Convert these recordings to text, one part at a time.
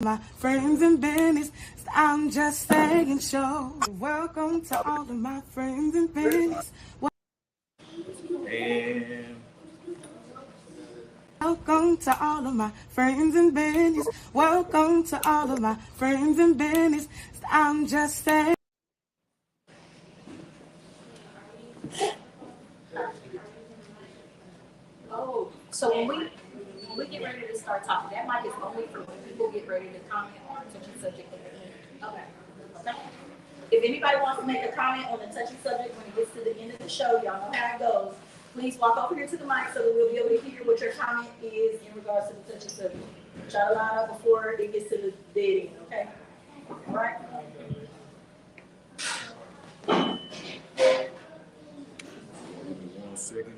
My friends in business, I'm just saying show. Welcome to all of my friends in business. And Welcome to all of my friends in business. Welcome to all of my friends in business. I'm just saying. Oh, so when we get ready to start talking, that mic is only for when people get ready to comment on a touchy subject that they're in. Okay. Okay. If anybody wants to make a comment on the touchy subject when it gets to the end of the show, y'all know how it goes. Please walk over here to the mic so that we'll be able to hear what your comment is in regards to the touchy subject. Try to line up before it gets to the dead end, okay? All right? one second.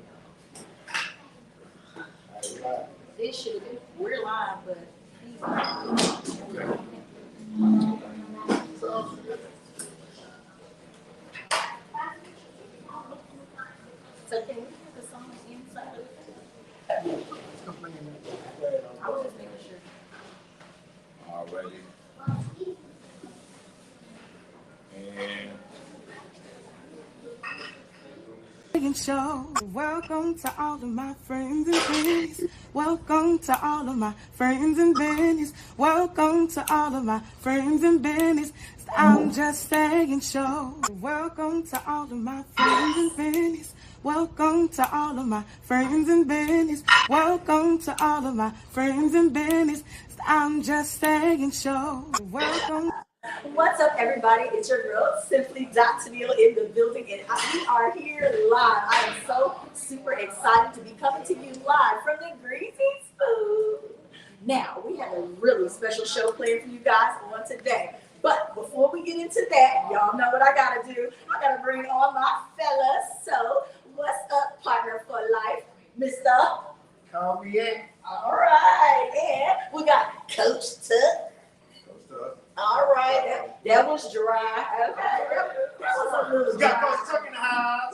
This should have been, we're live, but he's live. Okay. So can we hear the song inside of it? I was just making sure. Alrighty. And Show. Welcome to all of my friends in business. Welcome to all of my friends in business. Welcome to all of my friends in business. I'm just saying show. Welcome to all of my friends in business. Welcome to all of my friends in business. Welcome to all of my friends in business. I'm just saying show. Welcome. What's up, everybody? It's your girl, Simply Tennille in the building, and we are here live. I am so super excited to be coming to you live from the Greasy Spoon. Now, we have a really special show planned for you guys on today. But before we get into that, y'all know what I gotta do. I gotta bring on my fellas. So, what's up, partner for life, Mr. Call me in. All right, and we got Coach Tuck. All right, that was dry. Okay, that was a little dry. Got Coach Tuck in the house.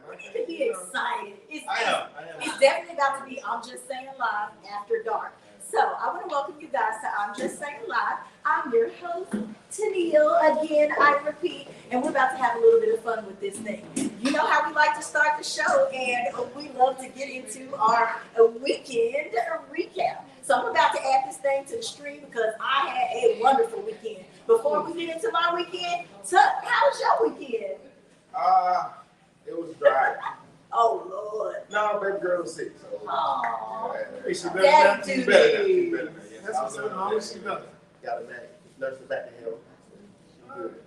We need to be excited. I am. It's definitely about to be I'm Just Saying Live after dark. So I want to welcome you guys to I'm Just Saying Live. I'm your host, Tennille. Again, I repeat, and we're about to have a little bit of fun with this thing. You know how we like to start the show, and we love to get into our weekend recap. So I'm about to add this thing to the stream because I had a wonderful weekend. Before we get into my weekend, Tuck, how was your weekend? It was dry. Oh, Lord. No, baby girl was sick. So. Oh, She Daddy better duty. now. That's what's up. How was she better? Got a nurse back to health.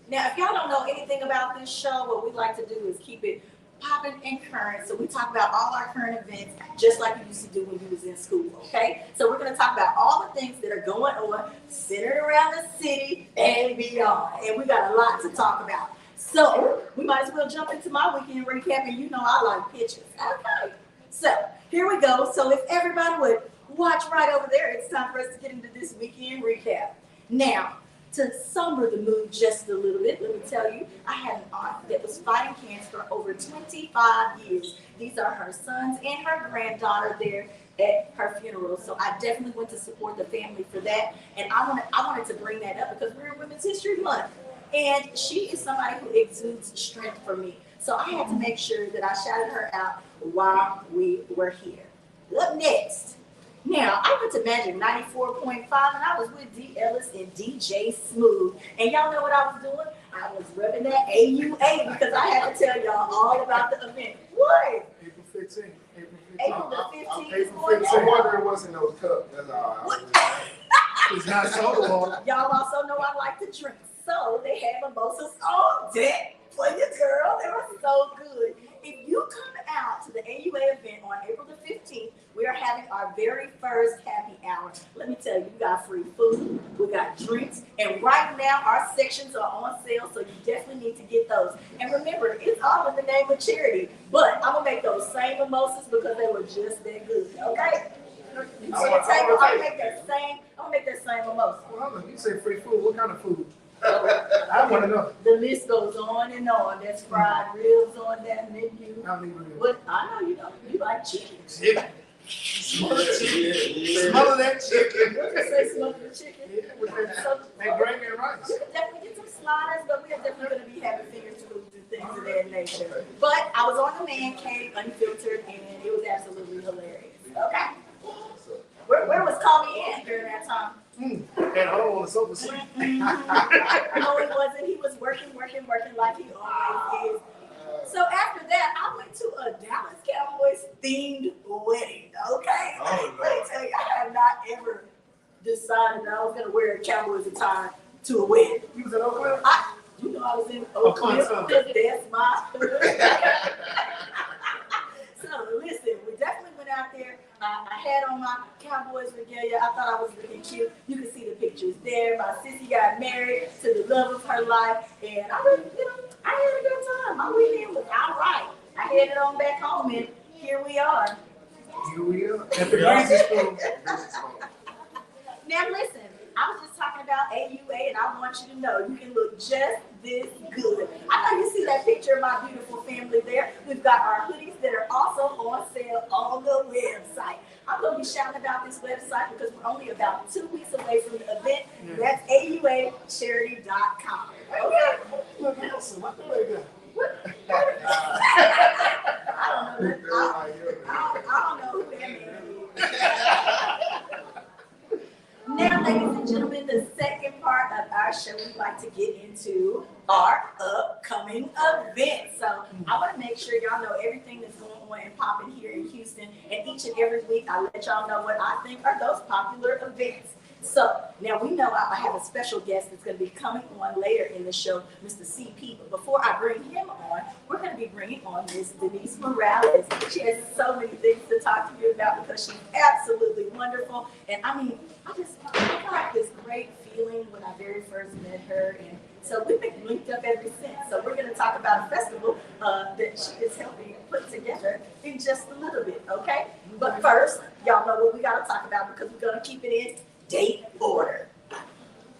Now, if y'all don't know anything about this show, what we like to do is keep it popping and current. So we talk about all our current events, just like we used to do when we was in school, okay? So we're going to talk about all the things that are going on, centered around the city and beyond. And we got a lot to talk about. So we might as well jump into my weekend recap, and you know I like pictures. Okay. So here we go. So if everybody would watch right over there, it's time for us to get into this weekend recap. Now, to somber the mood just a little bit, let me tell you, I had an aunt that was fighting cancer for over 25 years. These are her sons and her granddaughter there at her funeral. So I definitely went to support the family for that. And I wanted to bring that up because we're in Women's History Month. And she is somebody who exudes strength for me. So I had to make sure that I shouted her out while we were here. Up next. Now, I went to Magic 94.5 and I was with D. Ellis and DJ Smooth. And y'all know what I was doing? I was rubbing that AUA because I had to tell y'all all about the event. What? April 15th. April the 15th. April 15th. I wonder it wasn't those cups. That's all. It's not soda water. Y'all also know I like to drink. So they had mimosas on deck for your girl. They were so good. If you come out to the AUA event on April the 15th, we are having our very first happy hour. Let me tell you, we got free food, we got drinks, and right now our sections are on sale, so you definitely need to get those. And remember, it's all in the name of charity, but I'm going to make those same mimosas because they were just that good, okay? I'm gonna make that same mimosa. Well, you say free food. What kind of food? I want to know. The list goes on and on. There's fried ribs on that menu. I don't even know. But I know you like chicken. Smother that chicken. Yeah. Smother that chicken. Say smother the chicken. Yeah, with that gravy and rice. We could definitely get some sliders, but we are definitely going to be having finger foods and things of that nature. But I was on the man cave unfiltered, and it was absolutely hilarious. Okay. Where was Tommy at during that time? At home on the sofa seat. No, he wasn't. He was working like he always is. So after that, I went to a Dallas Cowboys themed wedding. Okay. Oh, Let me tell you, I have not ever decided that I was going to wear a Cowboys attire to a wedding. You was in Oakland? You know I was in Oakland. That's my. So listen, we definitely went out there. I had on my Cowboys regalia. I thought I was looking cute. You can see the pictures there. My sissy got married to the love of her life, and I really, I had a good time. My weekend was all right. I headed on back home, and here we are. Here we are. At the Greasy Spoon. Now listen, I was just talking about AUA, and I want you to know you can look just this good. I know you see that picture of my beautiful family there. We've got our hoodies that are also on sale on the website. I'm going to be shouting about this website because we're only about 2 weeks away from the event. That's AUAcharity.com. Okay. Look, Nelson, what the way go? I don't know who that man is. Now, ladies and gentlemen, the second part of our show, we'd like to get into our upcoming events. So I want to make sure y'all know everything that's going on and popping here in Houston. And each and every week, I let y'all know what I think are those popular events. So now we know I have a special guest that's going to be coming on later in the show, Mr. CPee. But before I bring him on, we're going to be bringing on Miss Denise Morales. She has so many things to talk to you about because she's absolutely wonderful. And I mean, I got this great feeling when I very first met her. And so we've been linked up ever since. So we're going to talk about a festival that she is helping put together in just a little bit, okay? But first, y'all know what we got to talk about because we're going to keep it in date order.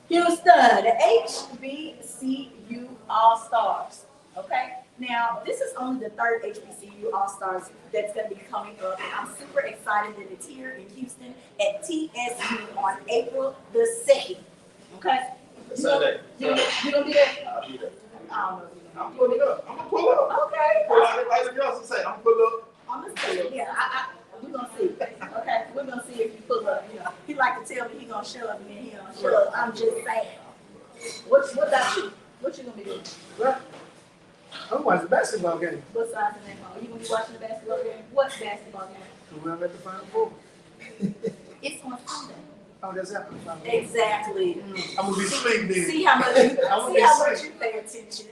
Houston, HBCU All-Stars, okay? Now, this is only the third HBCU All-Stars that's going to be coming up, and I'm super excited that it's here in Houston at TSU on April the 2nd, okay? Sunday. You gonna be there? I'll be there. I don't know. I'm pulling up. I'm gonna pull up. Okay. Pull out like the girls say. I'm pull up. I'm gonna see it. Yeah, we're gonna see. Okay, we're gonna see if you pull up. You know, he like to tell me he gonna show up and then he don't show up. I'm just saying. What about you? What you gonna be doing? Well, I'm watching the basketball game. What size in that ball? You gonna be watching the basketball game? What basketball game? We're at the Final Four. It's on Sunday. Oh, that's happening. Exactly. I'm gonna be asleep then. See how much you pay attention.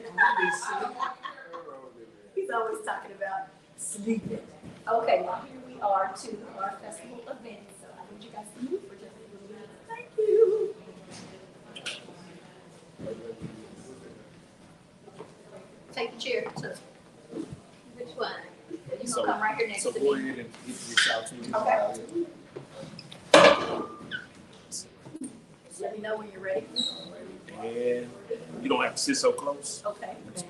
He's always talking about sleeping. Okay, well here we are to our festival event. So I need you guys to move for just a little bit. Thank you. Take the chair. Which one? You gonna come right here next So to go me. ahead and reach out to me. Okay. Let me know when you're ready. And you don't have to sit so close. Okay. Yeah,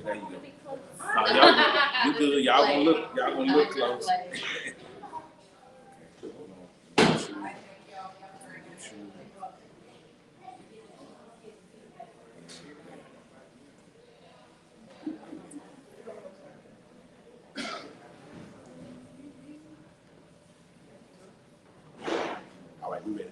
there you go. No, y'all, you good. Y'all gonna look close. All right, we ready.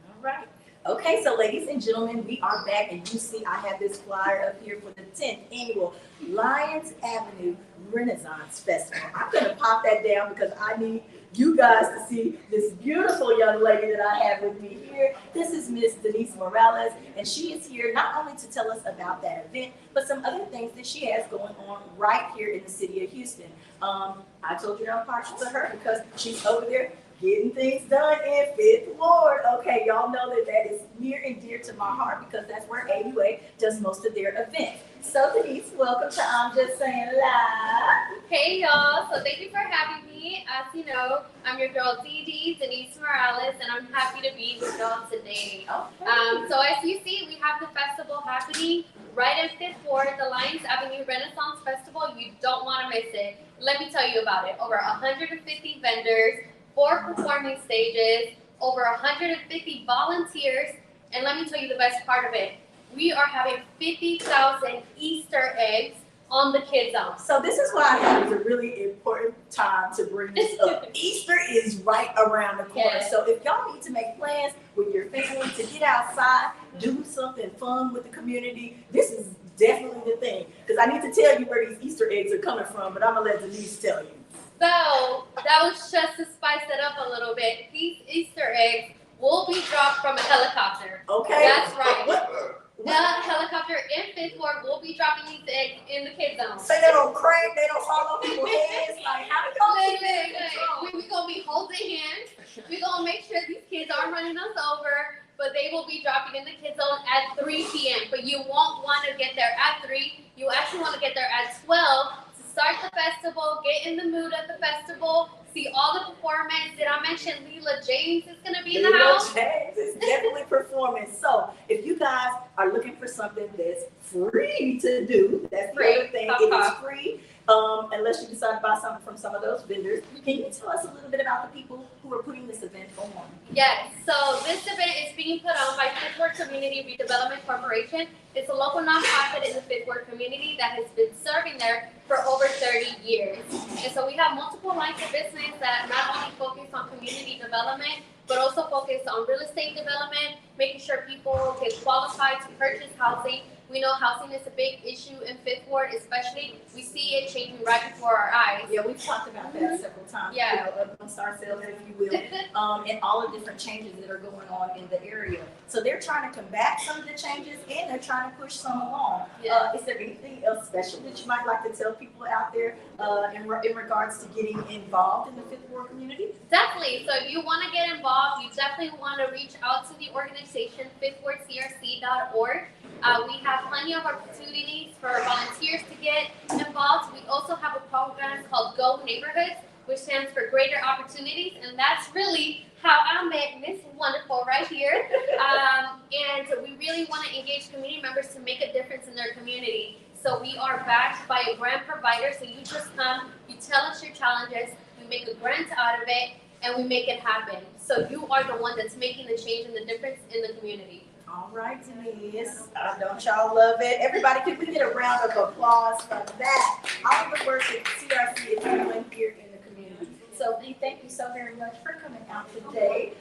All right. Okay, so ladies and gentlemen, we are back, and you see I have this flyer up here for the 10th annual Lyons Avenue Renaissance Festival. I'm going to pop that down because I need you guys to see this beautiful young lady that I have with me here. This is Miss Denise Morales, and she is here not only to tell us about that event, but some other things that she has going on right here in the city of Houston. I told you I'm partial to her because she's over there getting things done in 5th Ward. Okay, y'all know that is near and dear to my heart because that's where AUA does most of their events. So Denise, welcome to I'm Just Saying Live. Hey y'all, so thank you for having me. As you know, I'm your girl Denise Morales, and I'm happy to be with y'all today. So as you see, we have the festival happening right in Fifth Ward, the Lions Avenue Renaissance Festival. You don't want to miss it. Let me tell you about it. Over 150 vendors, 4 performing stages, over 150 volunteers, and let me tell you the best part of it. We are having 50,000 Easter eggs on the kids' zone. So this is why I thought it was a really important time to bring this up. Easter is right around the corner. Yes. So if y'all need to make plans with your family to get outside, do something fun with the community, this is definitely the thing. Because I need to tell you where these Easter eggs are coming from, but I'm going to let Denise tell you. So that was just to spice it up a little bit. These Easter eggs will be dropped from a helicopter. Okay? That's right. What? The helicopter in Fifth Ward will be dropping these eggs in the kids' zone. So they don't crack, they don't fall on people's heads. Like, how do you We're going to be holding hands. We're going to make sure these kids aren't running us over, but they will be dropping in the kids' zone at 3 p.m. But you won't want to get there at 3. You actually want to get there at 12 to start the festival, get in the mood at the festival, see all the performance. Did I mention Leela James is going to be in the house? Leela James is definitely performing. So if you guys are looking for something that's free to do, that's the other thing. It is free. Unless you decide to buy something from some of those vendors. Can you tell us a little bit about the people who are putting this event on? Yes, so this event is being put on by Fifth Ward Community Redevelopment Corporation. It's a local nonprofit in the Fifth Ward community that has been serving there for over 30 years. And so we have multiple lines of business that not only focus on community development, but also focus on real estate development, making sure people get qualified to purchase housing. We know housing is a big issue in Fifth Ward, especially we see it changing right before our eyes. Yeah, we've talked about that several times. Yeah. You know, amongst ourselves, if you will, and all the different changes that are going on in the area. So they're trying to combat some of the changes, and they're trying to push some along. Yeah. Is there anything else special that you might like to tell people out there in regards to getting involved in the Fifth Ward community? Definitely. So if you want to get involved, you definitely want to reach out to the organization, fifthwardcrc.org. We have plenty of opportunities for volunteers to get involved. We also have a program called Go Neighborhoods, which stands for Greater Opportunities, and that's really how I met Miss Wonderful right here. And we really want to engage community members to make a difference in their community. So we are backed by a grant provider. So you just come, you tell us your challenges, we make a grant out of it, and we make it happen. So you are the one that's making the change and the difference in the community. All right, Denise. Don't y'all love it? Everybody, can we get a round of applause for that? All the work that CRC is doing here in the community. So, Lee, thank you so very much for coming out today.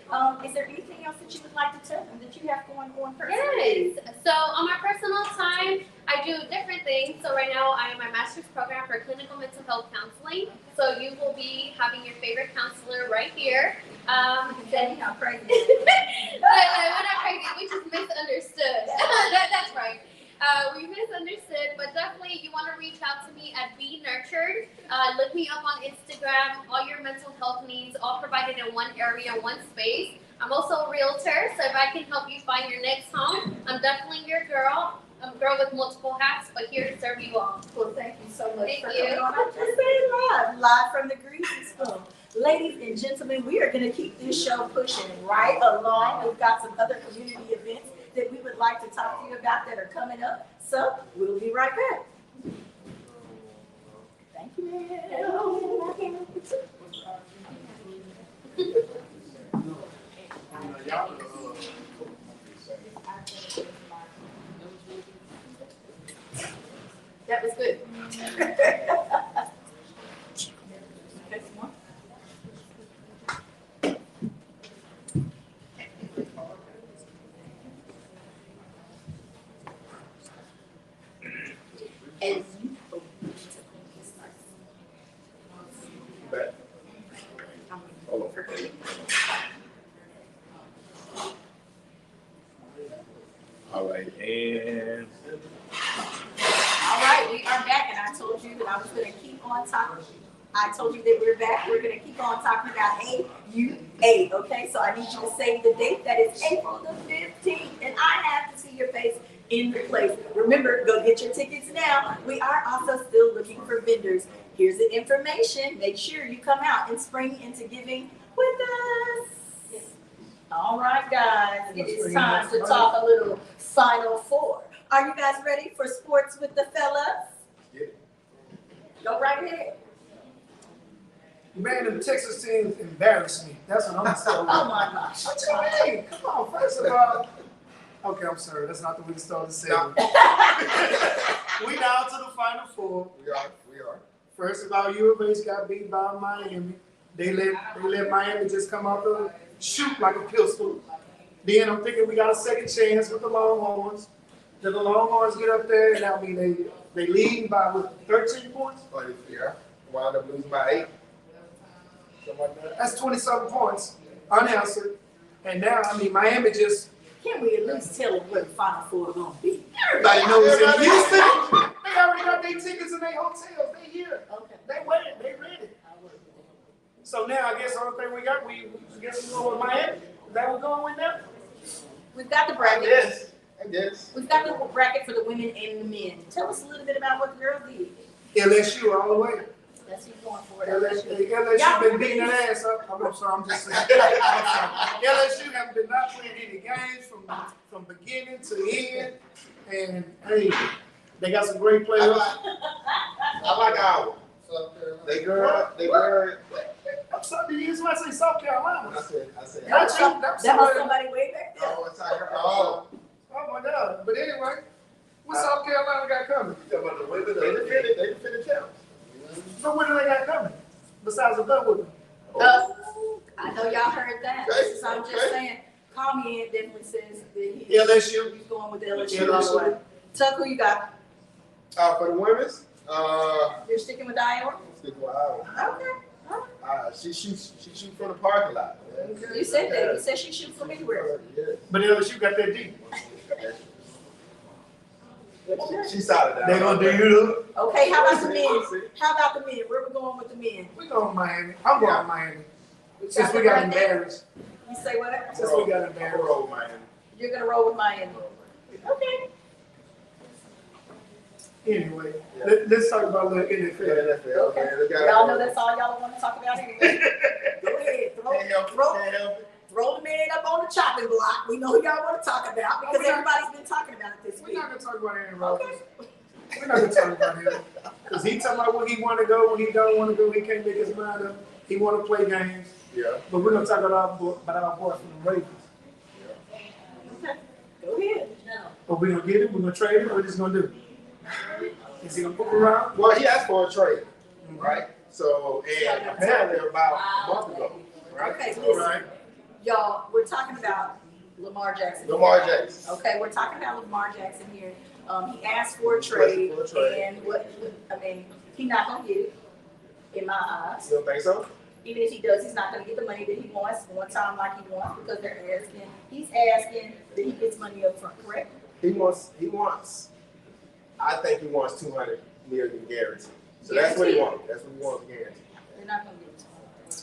Is there anything else that you would like to tell them that you have going on personally? Yes. So on my personal time, I do different things. So right now, I am my master's program for clinical mental health counseling. So you will be having your favorite counselor right here. Then how crazy. We're not crazy. We just misunderstood. That's right. We misunderstood, but definitely you want to reach out to me at Be Nurtured. Look me up on Instagram. All your mental health needs, all provided in one area, one space. I'm also a realtor, so if I can help you find your next home, I'm definitely your girl. I'm a girl with multiple hats, but here to serve you all. Well, thank you so much Thank for you. coming on. I'm just saying live from the Greasy Spoon. Ladies and gentlemen, we are going to keep this show pushing right along. We've got some other community events that we would like to talk to you about that are coming up. So we'll be right back. Thank you. That was good. And All right, and all right, we are back, and I told you that I was going to keep on talking. I told you that we're back. We're going to keep on talking about AUA, okay? So I need you to say the date. That is April the 15th, and I have to see your face in the place. Remember, go get your tickets now. We are also still looking for vendors. Here's the information. Make sure you come out and spring into giving with us. All right, guys, it is time to talk a little Final Four. Are you guys ready for sports with the fellas? Yeah. Go right ahead. Man, the Texas team embarrassed me. That's what I'm saying. Oh my gosh. What you mean? Come on, first of all. Okay, I'm sorry. That's not the way to start the segment. We down to the Final Four. We are. First of all, U of H got beat by Miami. They let Miami just come out there, shoot like a pistol. Then I'm thinking we got a second chance with the Longhorns. Then the Longhorns get up there, and I mean they lead by what, 13 points. But yeah, wound up losing by 8. Something like that. That's 20-something points unanswered. And now, I mean, Miami just. Can we at least tell them where the Final Four are going to be? Everybody knows in Houston. They already got their tickets and their hotels. They here. Okay. They waiting. They ready. So now I guess the only thing we got, we guess we're going with Miami. Is that what we're going with now? We've got the bracket. Yes. I guess. We've got the bracket for the women and the men. Tell us a little bit about what the girls did. LSU all the way. That's who's going for it. LSU been beating that ass up. I'm sorry, I'm just saying. LSU have been not playing any games from beginning to end. And hey, they got some great players. I like ours. They girl. I'm sorry, you just say South Carolina. I said. That was somebody way back there. Oh, it's like her. Oh. Oh my God. But anyway, what South Carolina got coming? You talking about the women? They defended champs. So what do they got coming? Besides the done with them? I know y'all heard that. Okay, So I'm just saying, call me in definitely says that LSU. he's going with LSU all the way. Tuck, who you got? For the women's, You're sticking with Iowa? stick with Iowa. Okay. She shoots from the parking lot. You said that. You said she shoots from anywhere. Yeah. But LSU got that deep. She solid down. They gonna do you. Okay, how about the men? How about the men? Where we going with the men? We going Miami. I'm going Miami. Since we got embarrassed. You say what? Since we got embarrassed. Roll, man. You're gonna roll with Miami. Okay. Anyway, let's talk about the NFL. Okay. Y'all know that's all y'all want to talk about anyway. Go ahead. Throw the man up on the chopping block. We know who y'all want to talk about because everybody's been talking about it this We're week. not gonna talk about Aaron Rodgers. We're not gonna talk about him because he talking about when he want to go, when he don't want to go. He can't make his mind up. He want to play games. Yeah. But we're gonna talk about our boy from the Ravens. Okay. Go ahead. But we're gonna get him. We're gonna trade him. What he's gonna do? Is he gonna put him around? Well, he asked for a trade, right? So, and apparently about a month ago, right? Okay, So, listen. Y'all, we're talking about Lamar Jackson. Lamar Jackson. Okay, we're talking about Lamar Jackson here. He asked for a trade, For a trade. and he's not gonna get it, in my eyes. You don't think so? Even if he does, he's not gonna get the money that he wants one time like he wants because he's asking that he gets money up front, correct? He wants. I think he wants $200 million guaranteed. So that's what he wants. That's what he wants guaranteed. They're not gonna get it.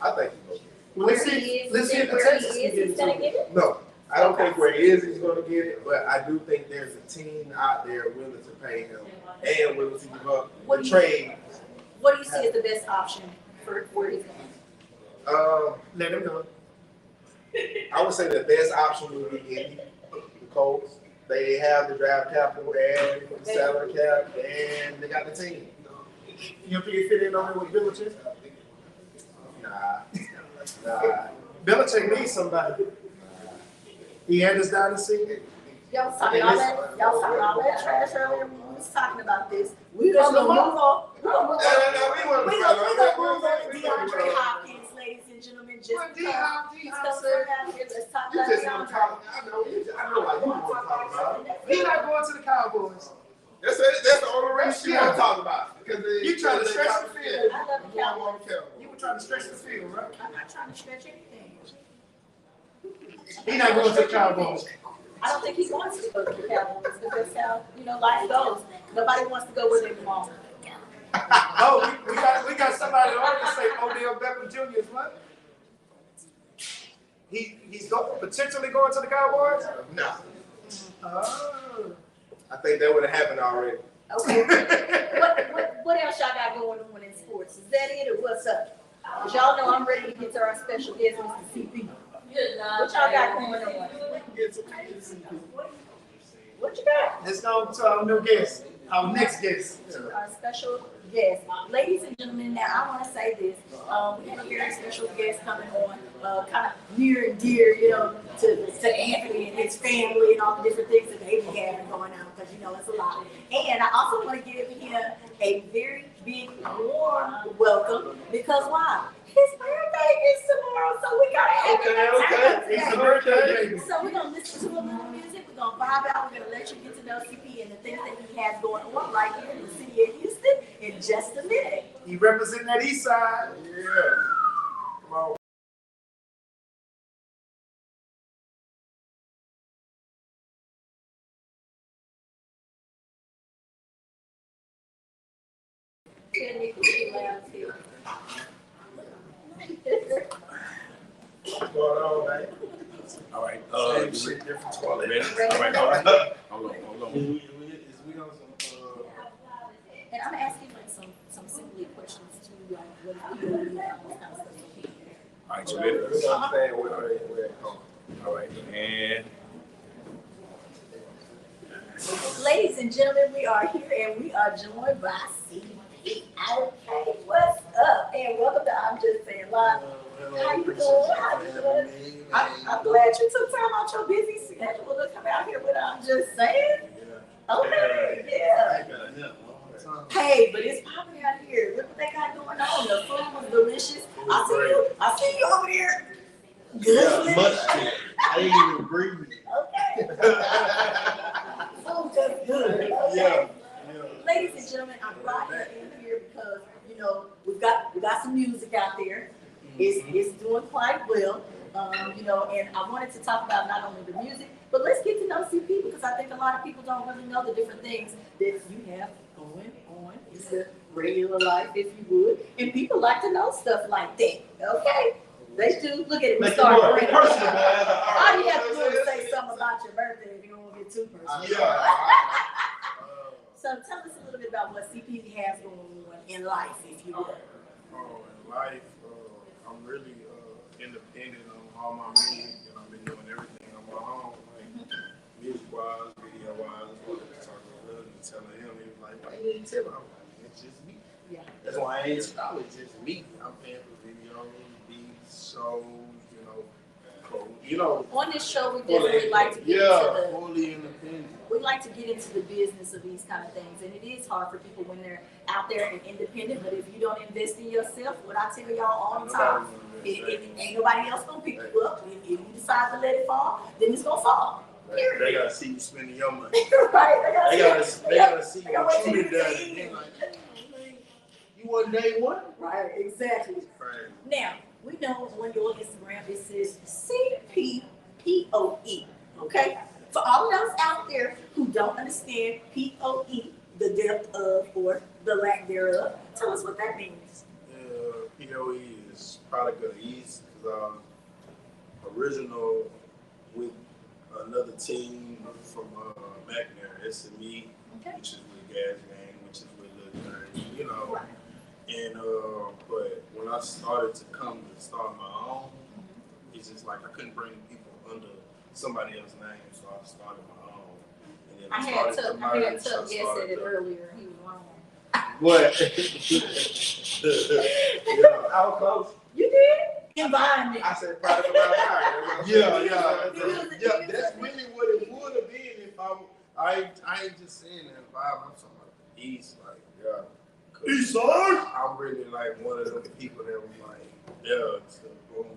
I think he will. Well, let's see if the Texans can get He's gonna get it. No, I don't think where he is he's going to get it, but I do think there's a team out there willing to pay him and willing to give up the trade. What do you see as the best option for where he's going? let him go. I would say the best option would be Indy, the Colts. They have the draft capital and the salary cap, and they got the team. You think he fit in on there with Belichick? Nah. Belichick needs somebody. He had his dynasty. Y'all was talking all that trash earlier when we was talking about this. We just gonna move on. We're gonna move on. We gonna move on to DeAndre Hopkins, ladies and gentlemen. Just because he's coming out here, let's talk You about just want to DeAndre. talk. I know why you want to talk about it. He's not going to the Cowboys. That's the only reason you want to talk about it. You trying to stretch the field. I love the Cowboys. You were trying to stretch the field, right? I'm not trying to stretch anything. He's not going to the Cowboys. I don't think he wants to go to the Cowboys because that's how, life goes. Nobody wants to go where they belong. Oh, we got somebody on to say Odell Beckham Jr. is what? He's potentially going to the Cowboys? No. Oh. I think that would have happened already. Okay. What else y'all got going on in sports? Is that it or what's up? 'Cause y'all know I'm ready to get to our special guest, Mr. CPee. What y'all got going on? What you got? Let's go to our new guest, our next guest. Our special guest. Ladies and gentlemen, now I want to say this. We have a very special guest coming on, kind of near and dear, you know, to Anthony and his family and all the different things that they be having going on, because you know it's a lot. And I also want to give him a very big, warm welcome, because why? His birthday is tomorrow, so we gotta have Okay. It's a birthday. So we're gonna listen to a little music, we're gonna vibe out, we're gonna let you get to know CPee and the things that he has going on right here in the city of Houston in just a minute. He representing that east side. Yeah. Come on. What's going on, man? All right. Same shit, different toilet. Ready? All right. Hold on. And I'm asking like some simply questions too, like what do you know, all kinds of stuff. All right, you ready? We understand where it comes. All right, and Ladies and gentlemen, we are here and we are joined by CPee. Okay, what's up? And welcome to I'm Just Saying Live. How you doing? How you doing? I'm glad you took time out your busy schedule to come out here with I'm Just Saying. Okay, yeah. Hey, but it's popping out here. Look what they got going on. The food was delicious. I see you over there. Good. Much shit. I didn't even breathe. Okay. Food just good. Okay. Yeah. Ladies and gentlemen, I brought her in here because you know we got some music out there. It's doing quite well. You know, and I wanted to talk about not only the music, but let's get to know CPee, because I think a lot of people don't really know the different things that you have going on in the regular life, if you would. And people like to know stuff like that. Okay? They do. Look at it. We start bringing it. All you have to do is say something about your birthday if you don't want to get too personal. So tell us a little bit about what CPee has going on in life, if you would. In life, I'm really independent on all my music, and I've been doing everything on my own, like music-wise, video-wise. I wanted to talk to him and telling him, he was like, why you didn't tell him? It's just me. Yeah. That's why I ain't tell him. It's just me. I'm paying for videos, beats, shows, On this show, we definitely like to get into fully independent. we like to get into the business of these kind of things, and it is hard for people when they're out there and independent. But if you don't invest in yourself, what I tell y'all all the time, ain't nobody else gonna pick you up. If you decide to let it fall, then it's gonna fall. They gotta see you spending your money. Right? They gotta see They gotta wait what till you you done. see it. You wasn't day one. Right? Exactly. Right. Now we know on your Instagram it says CPee. Okay. For all of those out there who don't understand POE, the depth of or the lack thereof, tell us what that means. POE is product of the East, because I'm original with another team from back there, SME, Okay. which is with Gas Gang, which is with Lil Dirty, you know. And but when I started to come to start my own, it's just like I couldn't bring people under somebody else's name, so I started my own. And then I had started Tuck said it earlier. He was wrong. What? Yeah, I was close. You did? Environment. I said product of our time. Yeah. That's really what it would have been if I ain't just saying that vibe. I'm talking about the East, like, yeah. East side? I'm really like one of those people that was like, yeah, it's the boom.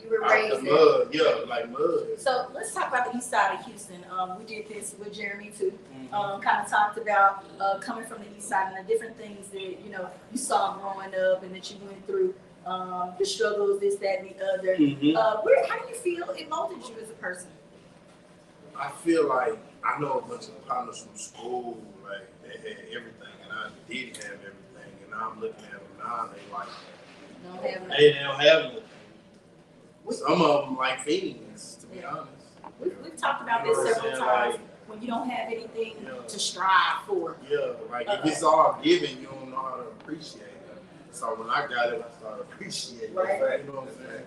You were Out raised the there. mud, yeah, like mud. So let's talk about the east side of Houston. We did this with Jeremy too. Kind of talked about coming from the east side and the different things that you saw growing up and that you went through, the struggles, this, that, and the other. How do you feel it molded you as a person? I feel like I know a bunch of partners from school, like they had everything, and I did have everything, and now I'm looking at them now, and they like, they don't have nothing. Some of them like fiends, to be honest. We've talked about about this several times. When you don't have anything to strive for. Yeah, like if it's all given, you don't know how to appreciate it. So when I got it, I started appreciating it. Right. You know what I'm saying?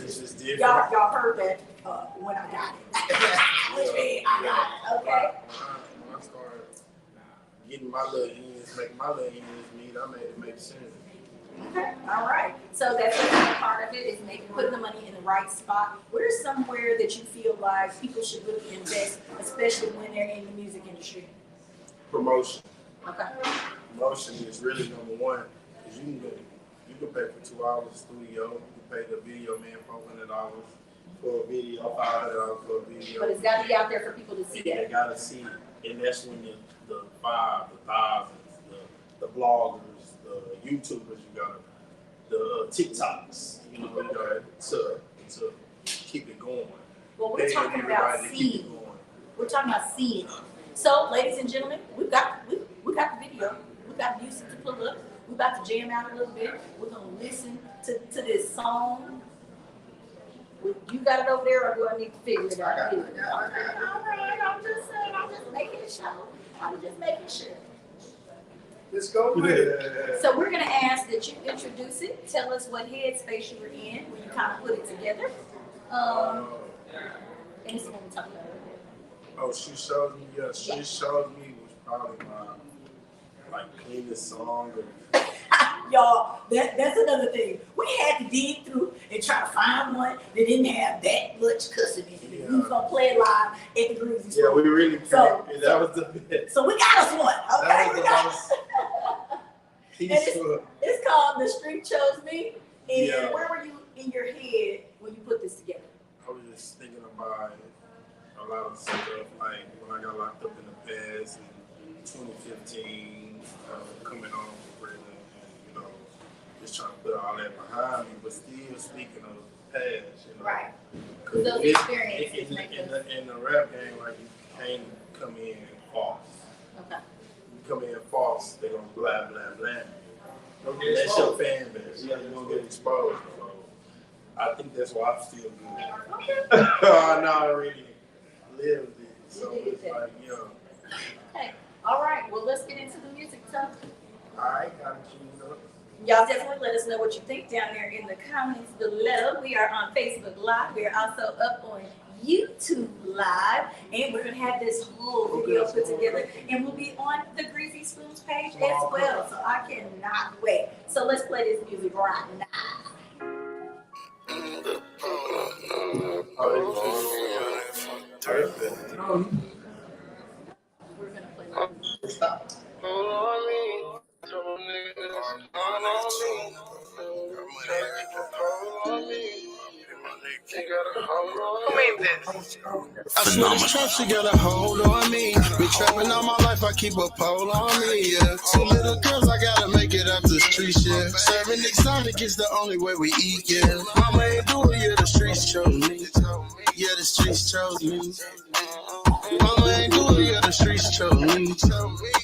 It's just different. Y'all heard that when I got it. Which means I got it, okay? When I started getting my little ends, making my little ends meet, I made it make sense. Okay, all right. So that's another part of it is maybe putting the money in the right spot. Where's somewhere that you feel like people should really invest, especially when they're in the music industry? Promotion. Okay. Promotion is really number one. Because you can pay for 2 hours studio, you can pay the video man $400 for a video, $500 for a video. But it's got to be out there for people to see They it. gotta see it. And that's when the thousands, the bloggers, the YouTubers, you got the TikToks, you gotta to keep it going. Well, we're talking about seeing. We're talking about seeing. So, ladies and gentlemen, we got the video. We got music to pull up. We're about to jam out a little bit. We're gonna listen to this song. You got it over there, or do I need to figure it out? All right, I'm just saying, I'm just making it show. I'm just making sure. Let's go with it. So we're gonna ask that you introduce it. Tell us what headspace you were in when you kind of put it together. And this is what we're talking about. Oh, She Showed Me, She Showed Me was probably my cleanest song. Y'all, that's another thing. We had to dig through and try to find one that didn't have that much cussing in it. Yeah. We was gonna play it live at the Greasy. Yeah, we really so that was the best. So we got us one, okay? We got us. It's called The Street Chose Me. And where were you in your head when you put this together? I was just thinking about a lot of stuff, like when I got locked up in the past in 2015, coming home from prison, and just trying to put all that behind me, but still speaking of the past, Right. Because those experiences in the rap game, like you can't come in false. Okay. You come in false, they're gonna blah blah blah. That's your fan base. Yeah, you're gonna get exposed. So I think that's why I'm still good. Okay. I know I really lived it. So it's like, Okay. All right. Well, let's get into the music stuff. All right, got it queued up. Y'all definitely let us know what you think down there in the comments below. We are on Facebook Live. We are also up on YouTube Live. And we're going to have this whole video put together. And we'll be on the Greasy Spoons page as well. So I cannot wait. So let's play this music right now. Perfect. We're going to play that. Stop. I swear this trap, she got a hold on me. Been trapping all my life, I keep a pole on me, yeah. 2 little girls, I gotta make it up the streets, yeah. Serving exotic is the only way we eat, yeah. Mama ain't do it, yeah, the streets chose me. Yeah, the streets chose me. Mama ain't do it, yeah, the streets chose me.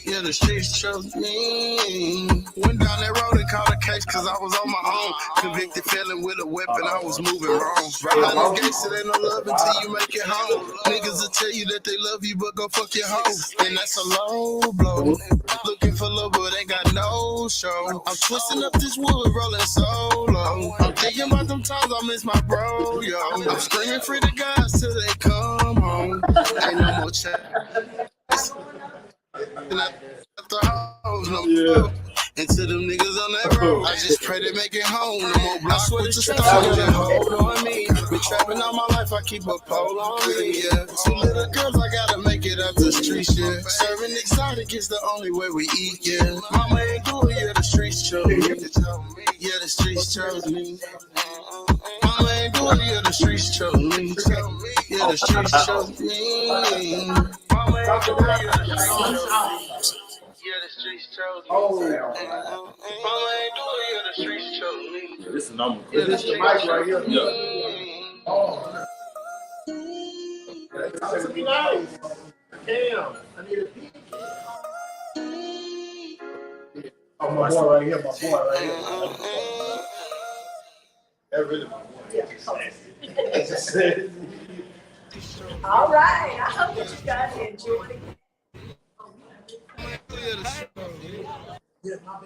Yeah, the streets chose me. Went down that road and caught a case cause I was on my own. Convicted felon with a weapon, I was moving wrong. Right now, this gangsta, they no love until you make it home. Niggas will tell you that they love you, but go fuck your hoe. And that's a low blow. Looking for love, but ain't got no show. I'm twisting up this wood, rolling solo. I'm thinking about them times I miss my bro, yo. I'm screaming free the guys till they come home. Ain't no more chat. And to them niggas on that road, I just pray they make it home. No more blocks with the stars that hold on me. Been trapping all my life, I keep a pole on me, yeah. 2 little girls, I gotta make it up the streets, yeah. Serving exotic is the only way we eat, yeah. Mama ain't do it, yeah, the streets chose me. Yeah, the streets chose me. Mama ain't do it, yeah, the streets chose me. Yeah, the streets chose me. Mama ain't do it, yeah, the streets chose me. Yeah, the streets chose me. Mama ain't do it, yeah, the streets chose me. This is number. Yeah, this is the mic right here. Yeah. That would be nice. Damn, I need a peek. Oh, my boy right here, That really my boy. Yeah. I just said. All right. I hope that you guys enjoyed it.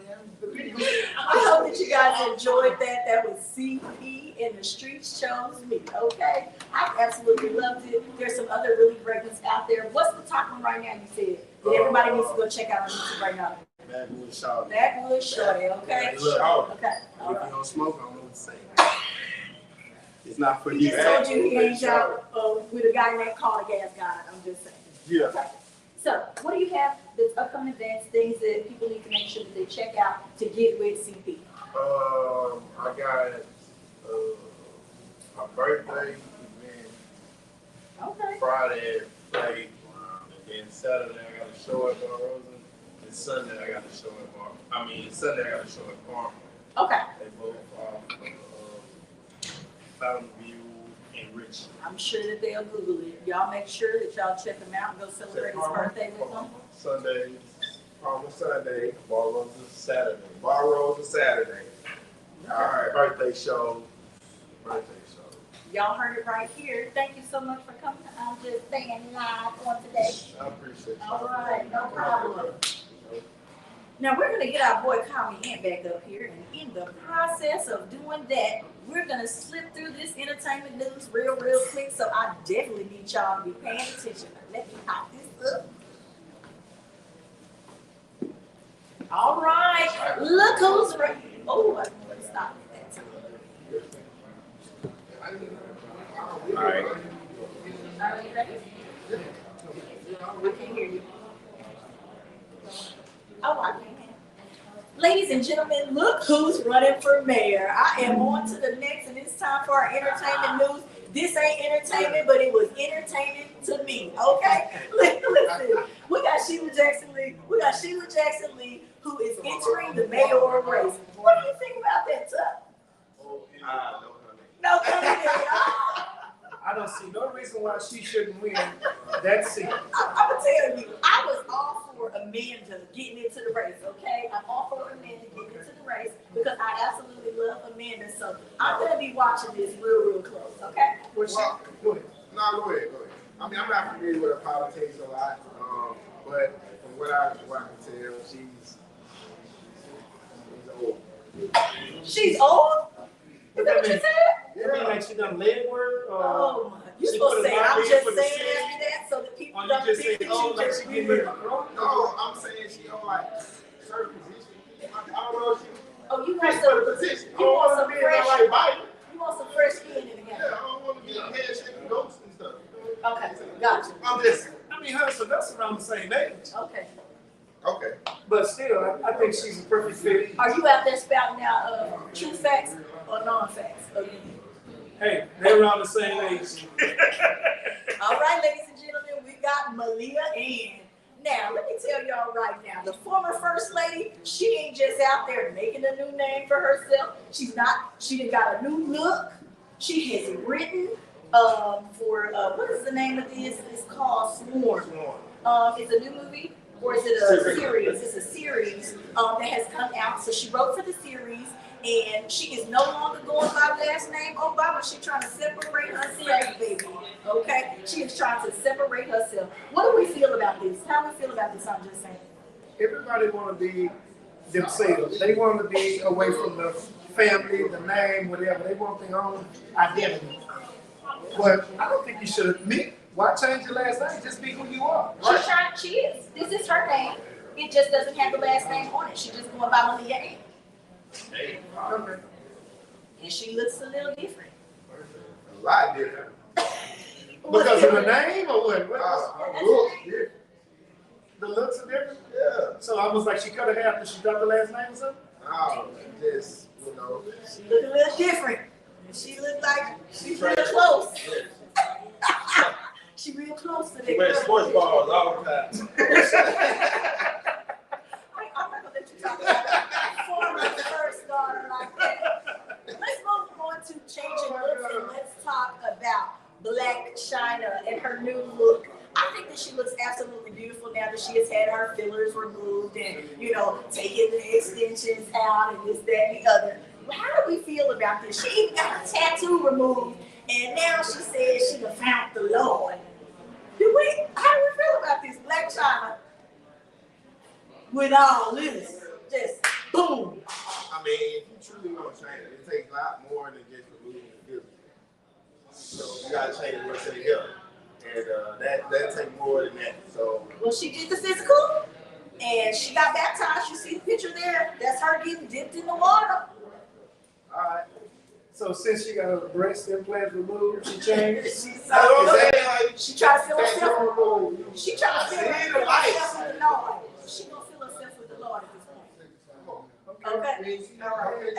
I hope that you guys enjoyed that. That was CPee and the Streets Chose Me. Okay, I absolutely loved it. There's some other really great ones out there. What's the top one right now? You said that everybody needs to go check out on YouTube right now. Backwoods Shawty. Backwoods Shawty. Okay. Look, Okay. All if right. you don't smoke, I don't know what to say. It's not for He you. just told you he hangs out with a guy named Call Gas Guy. I'm just saying. Yeah. Okay. So, what do you have that's upcoming events, things that people need to make sure that they check out to get with CPee? I got my birthday event Okay. Friday at Play, and then Saturday I got a show at Bar Rosa, and Sunday I got a show at Bar. Sunday I got a show at Farm. Okay. They both Fountain View and Rich. I'm sure that they'll Google it. Y'all make sure that y'all check them out and go celebrate his birthday with them. Sunday, Palmer Sunday, Bar Rosa Saturday. Bar Rosa Saturday. All right, birthday show. Y'all heard it right here. Thank you so much for coming. I'm just staying live on today. I appreciate you. All right, no problem. Now we're gonna get our boy Call Me Ant back up here, and in the process of doing that, we're gonna slip through this entertainment news real quick. So I definitely need y'all to be paying attention. Let me pop this up. All right, look who's ready. Oh, I want to stop that. All right. Are you ready? I can't hear you. Oh, I can't. Ladies and gentlemen, look who's running for mayor. I am on to the next, and it's time for our entertainment news. This ain't entertainment, but it was entertaining to me, okay? Listen, we got Sheila Jackson Lee, who is entering the mayoral race. What do you think about that, Tuck? No comment. I don't see no reason why she shouldn't win that seat. I'm gonna tell you, I was all for Amanda getting into the race, okay? I'm all for Amanda getting into the race because I absolutely love Amanda. So I'm gonna be watching this real close, okay? Go ahead. No, go ahead. I mean, I'm not familiar with her politics a lot, but from what I can tell, she's old. She's old? Is that what you said? You mean like she done leg work? Oh my, you supposed to say I'm just saying after that so that people don't think that you like just she getting ready to grow? No, I'm saying she on like certain position. I don't know if she Oh, you fits want for the some, position. you want some fresh, like Biden. you want some fresh skin in the game. Yeah, I don't want to be a head shaking ghost and stuff. Okay, gotcha. I'm just I mean, her so that's around the same age. Okay. okay. But still, I think she's a perfect fit. Are you out there spouting out true facts or non-facts? Hey, they're around the same age. All right, ladies and gentlemen, we got Malia Ann. Now, let me tell y'all right now, the former First Lady, she ain't just out there making a new name for herself. She done got a new look. She has written for, what is the name of this? It's called Swarm. It's a new movie, or is it a series? It's a series that has come out. So she wrote for the series, and she is no longer going by last name Obama. She's trying to separate herself, baby. Okay? She is trying to separate herself. What do we feel about this? How do we feel about this? I'm just saying. Everybody want to be themselves. They want to be away from the family, the name, whatever. They want their own identity. But I don't think you should admit. Why change your last name? Just be who you are. She is. This is her name. It just doesn't have the last name on it. She's just going by Malia Ann. Hey, Okay. And she looks a little different. a lot different. Because of the name or what? Look, yeah. The looks are different? Yeah. So almost like she cut her hair after she got the last name or something? Oh, just, She look a little different. And she look like she's real close. She real close to that. she wears sports balls all the time. I'm not gonna let you talk about that. Former first daughter like that. Let's move on to changing looks and let's talk about Black China and her new look. I think that she looks absolutely beautiful now that she has had her fillers removed and, taking the extensions out and this, that, and the other. How do we feel about this? She even got her tattoo removed, and now she says she done found the Lord. with all this. Just boom. I mean, if you truly want to change it takes a lot more than just removing the physical. So you gotta change what's in here. And that takes more than that. So well, she did the physical and she got baptized. You see the picture there? That's her getting dipped in the water. Alright. So since she got her breast implant removed, she changed. She tried to fill herself. She tried to fill herself with the Lord. She gonna fill herself with the Lord at this point. Okay. All right.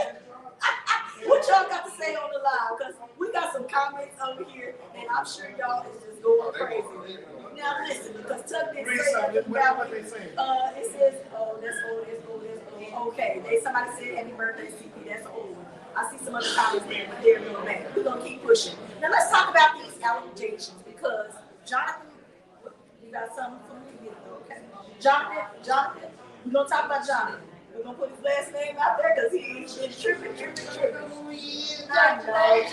What y'all got to say on the live? Because we got some comments over here, and I'm sure y'all is just going crazy. Now listen, because Tuck didn't say nothing about it. It says, oh, that's old, that's old, that's old. Okay, somebody said happy birthday, CPee, that's old. I see some other comments there, but they're real bad. We're going to keep pushing. Now let's talk about these allegations, because Jonathan, you got something for me? Okay. Jonathan, we're going to talk about Jonathan. We're going to put his last name out there because he's tripping. I know.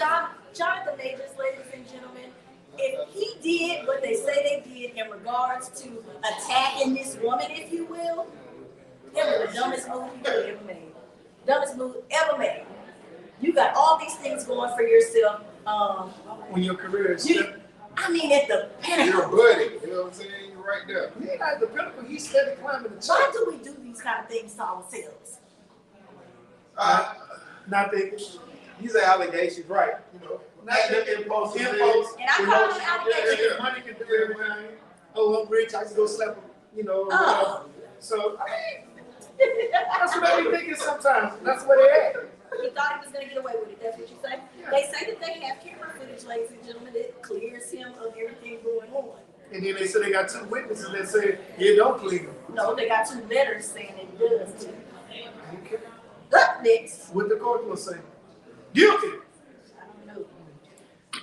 Jonathan Davis, ladies and gentlemen, if he did what they say they did in regards to attacking this woman, if you will, it was the dumbest move he could ever made. Dumbest move ever made. You got all these things going for yourself. When your career is I mean, at the pinnacle. you're buddy, you know what I'm saying? You're right there. he ain't at the pinnacle, he's steady climbing the Why chart. do we do these kind of things to ourselves? Not thinking. These are allegations, right? You know, not the impulse. And I call them allegations. Money can do everything. Oh, I'm rich, I can go slap him, you know. Oh. So, I mean, that's what I be thinking sometimes. That's where they at. He thought he was going to get away with it. That's what you say? Yeah. They say that they have camera footage, ladies and gentlemen, that clears him of everything going on. And then they say they got 2 witnesses that say, yeah, don't clear him. No, they got 2 letters saying it does too. Okay. Up next. What the court will say? Guilty. I don't know.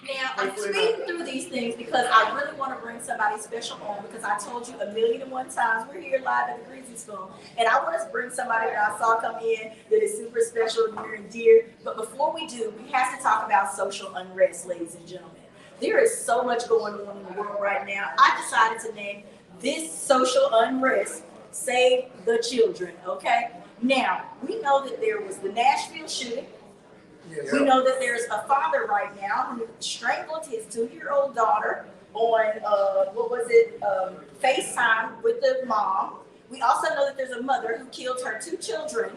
Now, I'm speeding through these things because I really want to bring somebody special on, because I told you 1,000,001 times we're here live at the Greasy Spoon, and I want to bring somebody that I saw come in that is super special, near and dear. But before we do, we have to talk about social unrest, ladies and gentlemen. There is so much going on in the world right now. I decided to name this social unrest Save the Children, okay? Now, we know that there was the Nashville shooting. Yes. We know that there's a father right now who strangled his 2-year-old daughter on, FaceTime with the mom. We also know that there's a mother who killed her 2 children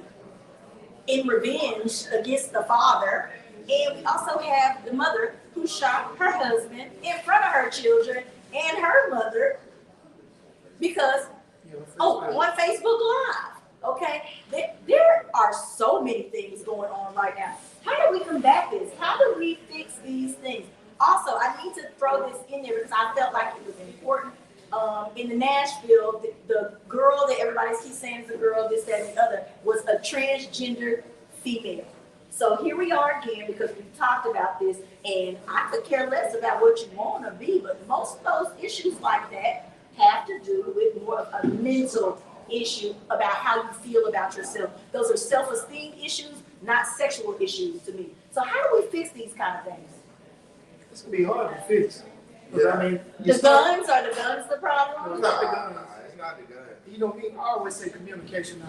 in revenge against the father. And we also have the mother who shot her husband in front of her children and her mother because, on Facebook Live. Okay, there are so many things going on right now. How do we combat this? How do we fix these things? Also, I need to throw this in there because I felt like it was important. In the Nashville, the girl that everybody keeps saying is a girl, this, that, and the other, was a transgender female. So here we are again because we've talked about this, and I could care less about what you want to be, but most of those issues like that have to do with more of a mental issue about how you feel about yourself. Those are self-esteem issues, not sexual issues to me. So how do we fix these kind of things? It's gonna be hard to fix. Yeah. I mean, The guns the problem? It's not the guns. It's not the gun. You know, I always say communication.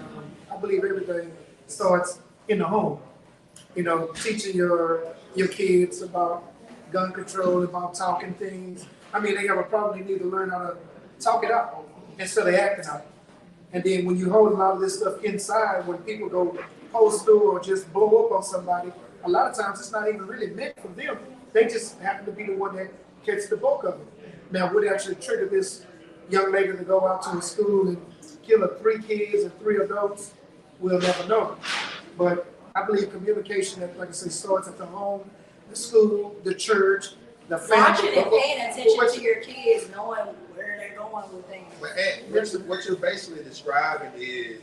I believe everything starts in the home. You know, teaching your kids about gun control, about talking things. I mean, they have a problem. They need to learn how to talk it out instead of acting out. And then when you hold a lot of this stuff inside, when people go postal or just blow up on somebody, a lot of times it's not even really meant for them. They just happen to be the one that catches the bulk of it. Now, what actually triggered this young lady to go out to a school and kill her 3 kids and 3 adults, we'll never know. But I believe communication, like I said, starts at the home, the school, the church, the family. Watching and paying attention to your kids, knowing where they're going with things. But what you're basically describing is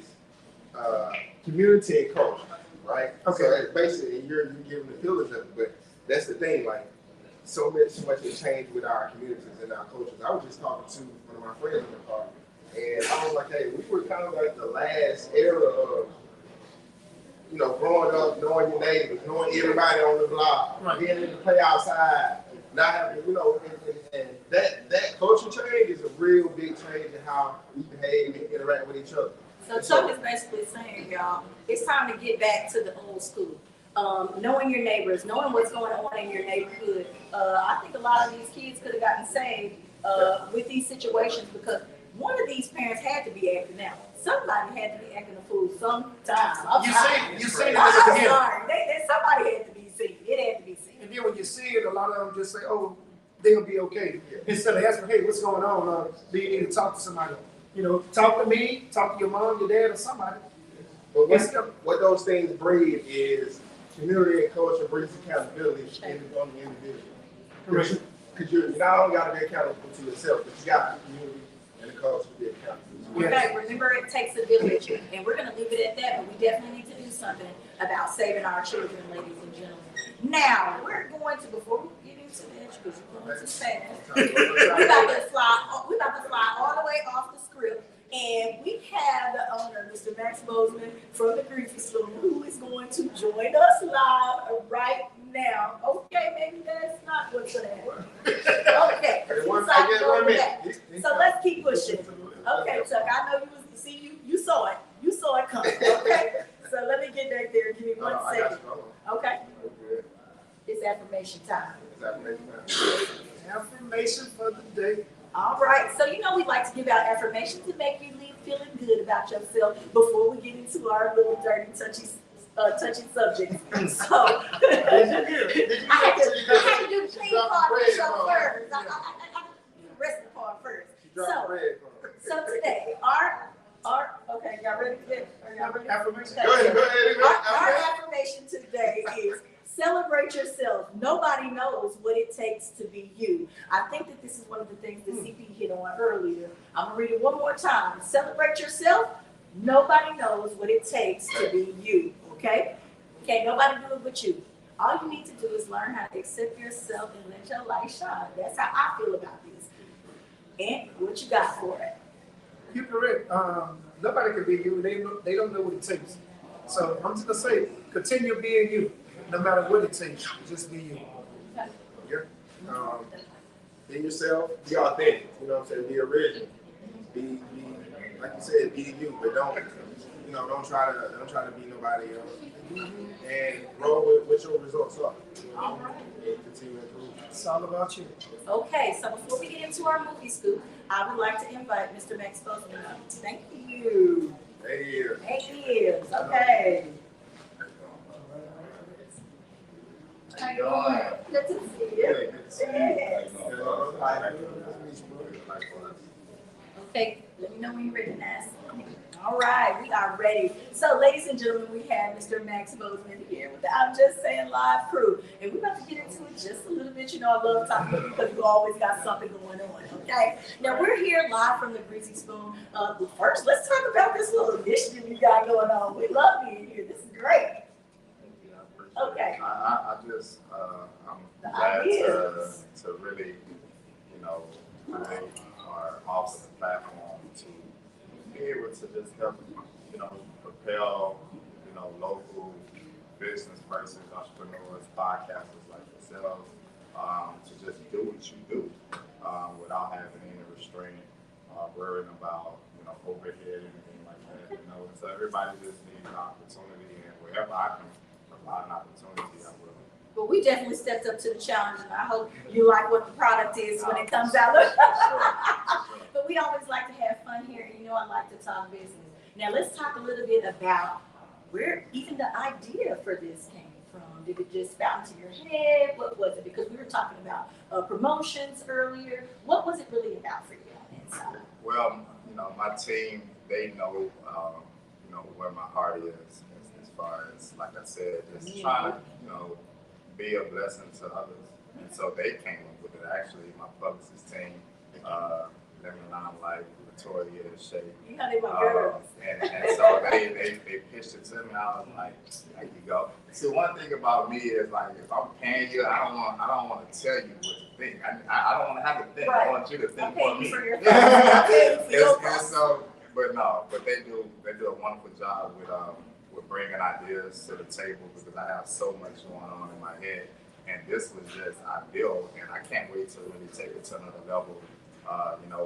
community and culture, right? Okay. So it's basically, you're giving the feelings of it, but that's the thing, like, so much has changed with our communities and our cultures. I was just talking to one of my friends in the car, and I was like, hey, we were kind of like the last era of, you know, growing up, knowing your neighbors, knowing everybody on the block, right, being able to play outside, not having, you know, and that culture change is a real big change in how we behave and interact with each other. So Chuck is basically saying, y'all, it's time to get back to the old school. Knowing your neighbors, knowing what's going on in your neighborhood. I think a lot of these kids could have gotten saved with these situations because one of these parents had to be acting out. Somebody had to be acting a fool sometime. You say I'm that again. sorry. Somebody had to be seen. It had to be seen. And then when you see it, a lot of them just say, "Oh, they'll be okay." Instead of asking, "Hey, what's going on? Do you need to talk to somebody?" You know, talk to me, talk to your mom, your dad, or somebody. But what those things breed is community and culture brings accountability on the individual. Correct. Because you not only got to be accountable to yourself, but you got the community and the culture to be accountable. Okay, remember it takes a village, and we're gonna leave it at that, but we definitely need to do something about saving our children, ladies and gentlemen. Now, we're going to, before we get into that, because we're going too fast, we're about to fly all the way off the script, and we have the owner, Mr. Max Bozeman from the Greasy Spoon, who is going to join us live right now. Okay, maybe that's not what's gonna happen. Okay, so let's keep pushing. Okay, Chuck, I know you saw it. You saw it coming, okay? So let me get back there. Give me 1 second. Okay? It's affirmation time. Affirmation for the day. All right. So, you know, we like to give out affirmations to make you leave feeling good about yourself before we get into our little dirty, touchy subject. So, I had to do the clean part of the show first. I do the rest of the part first. So today, okay, y'all ready for it? Are y'all ready? Affirmation. Go ahead. Our affirmation today is celebrate yourself. Nobody knows what it takes to be you. I think that this is one of the things that CPee hit on earlier. I'm gonna read it one more time. Celebrate yourself. Nobody knows what it takes to be you. Okay? Can't nobody do it but you. All you need to do is learn how to accept yourself and let your light shine. That's how I feel about this. And what you got for it? You're correct. Nobody can be you. They don't know what it takes. So I'm just gonna say, continue being you, no matter what it takes. Just be you. Be yourself. Be authentic. You know what I'm saying? Be original. Be like you said. Be you, but don't try to be nobody else. And grow with what your results are. All right. And continue to improve. It's all about you. Okay, so before we get into our movie scoop, I would like to invite Mr. Max Bozeman up. Thank you. 8 years. 8 years, okay. How you doing? Good to see you. Yes. Okay, let me know when you're ready, Nas. All right, we are ready. So, ladies and gentlemen, we have Mr. Max Bozeman here with the I'm Just Saying Live crew. And we're about to get into it just a little bit. You know, I love talking to you because you always got something going on, okay? Now, we're here live from the Greasy Spoon. First, let's talk about this little initiative you got going on. We love being here. This is great. Okay. I'm glad to really, create or offer the platform to be able to just help, propel, local business persons, entrepreneurs, podcasters like yourselves, to just do what you do without having any restraint, worrying about, overhead, anything like that, So everybody just needs an opportunity, and wherever I can provide an opportunity, I will. But we definitely stepped up to the challenge, and I hope you like what the product is when it comes out. But we always like to have fun here, and I like to talk business. Now let's talk a little bit about where even the idea for this came from. Did it just spout into your head? What was it? Because we were talking about promotions earlier. What was it really about for you on that side? Well, my team, they know, where my heart is as far as, like I said, just trying to, be a blessing to others. And so they came up with it. Actually, my publicist team, Living Line Life, Victoria, Shay. You know they my girls. And so they pitched it to me. I was like, there you go. See, one thing about me is like, if I'm paying you, I don't want to tell you what to think. I don't want to have to think. Right. I want you to think for me. For your but they do a wonderful job with bringing ideas to the table because I have so much going on in my head, and this was just ideal, and I can't wait to really take it to another level.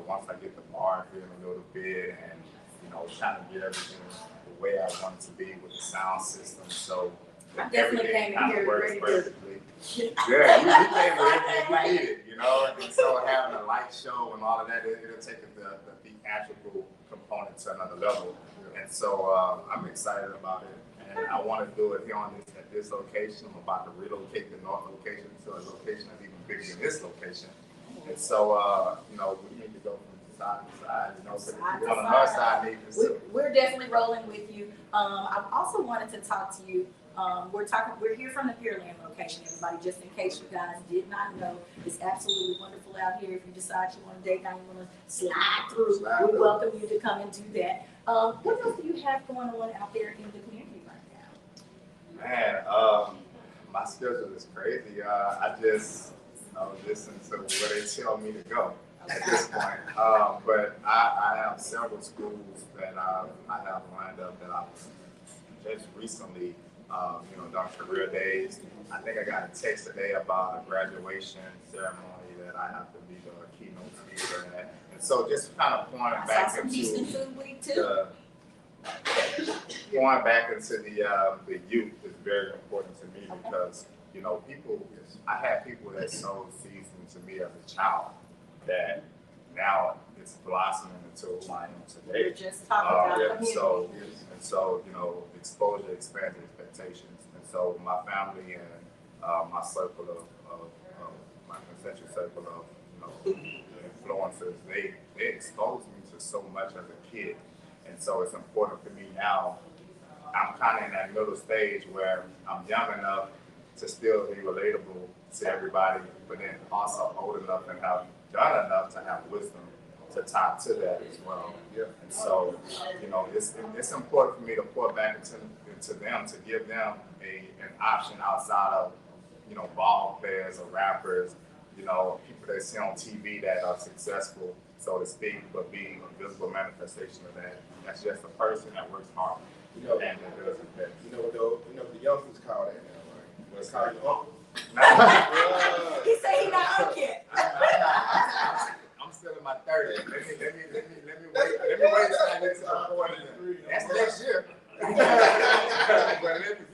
Once I get the bar feeling a little bit, and trying to get everything the way I want it to be with the sound system. So I definitely everything came kind here of works ready to. perfectly. Yeah, you came with everything we needed, and so having a light show and all of that, it'll take the theatrical component to another level. And so I'm excited about it. And I want to do it here at this location. I'm about to relocate the north location to a location that's even bigger than this location. And so, we need to go from side to side, so the people on the north side need this too. We're definitely rolling with you. I also wanted to talk to you. We're here from the Pearland location, everybody, just in case you guys did not know. It's absolutely wonderful out here. If you decide you want to date night, you want to slide through, we welcome you to come and do that. What else do you have going on out there in the community right now? Man, my schedule is crazy. I just listen to where they tell me to go at this point. But I have several schools that I have lined up that I've just recently done career days. I think I got a text today about a graduation ceremony that I have to be the keynote speaker at. And so just kind of pouring back into the youth is very important to me because, I had people that sowed seeds into me as a child that now it's blossoming into who I am today. We're just talking about so exposure expands expectations. And so my family and my circle of my concentric circle of influencers, they exposed me to so much as a kid. And so it's important for me now. I'm kind of in that middle stage where I'm young enough to still be relatable to everybody, but then also old enough and have done enough to have wisdom to tie to that as well. Yeah. And so, it's important for me to pour back into them, to give them an option outside of, ball players or rappers, people they see on TV that are successful, so to speak, but being a visible manifestation of that. That's just a person that works hard and that does his best. The youngsters call that now, right? What's called uncle? He said he's not up yet. I'm still in my 30s. Let me wait until I get to the 40s. That's next year. But let me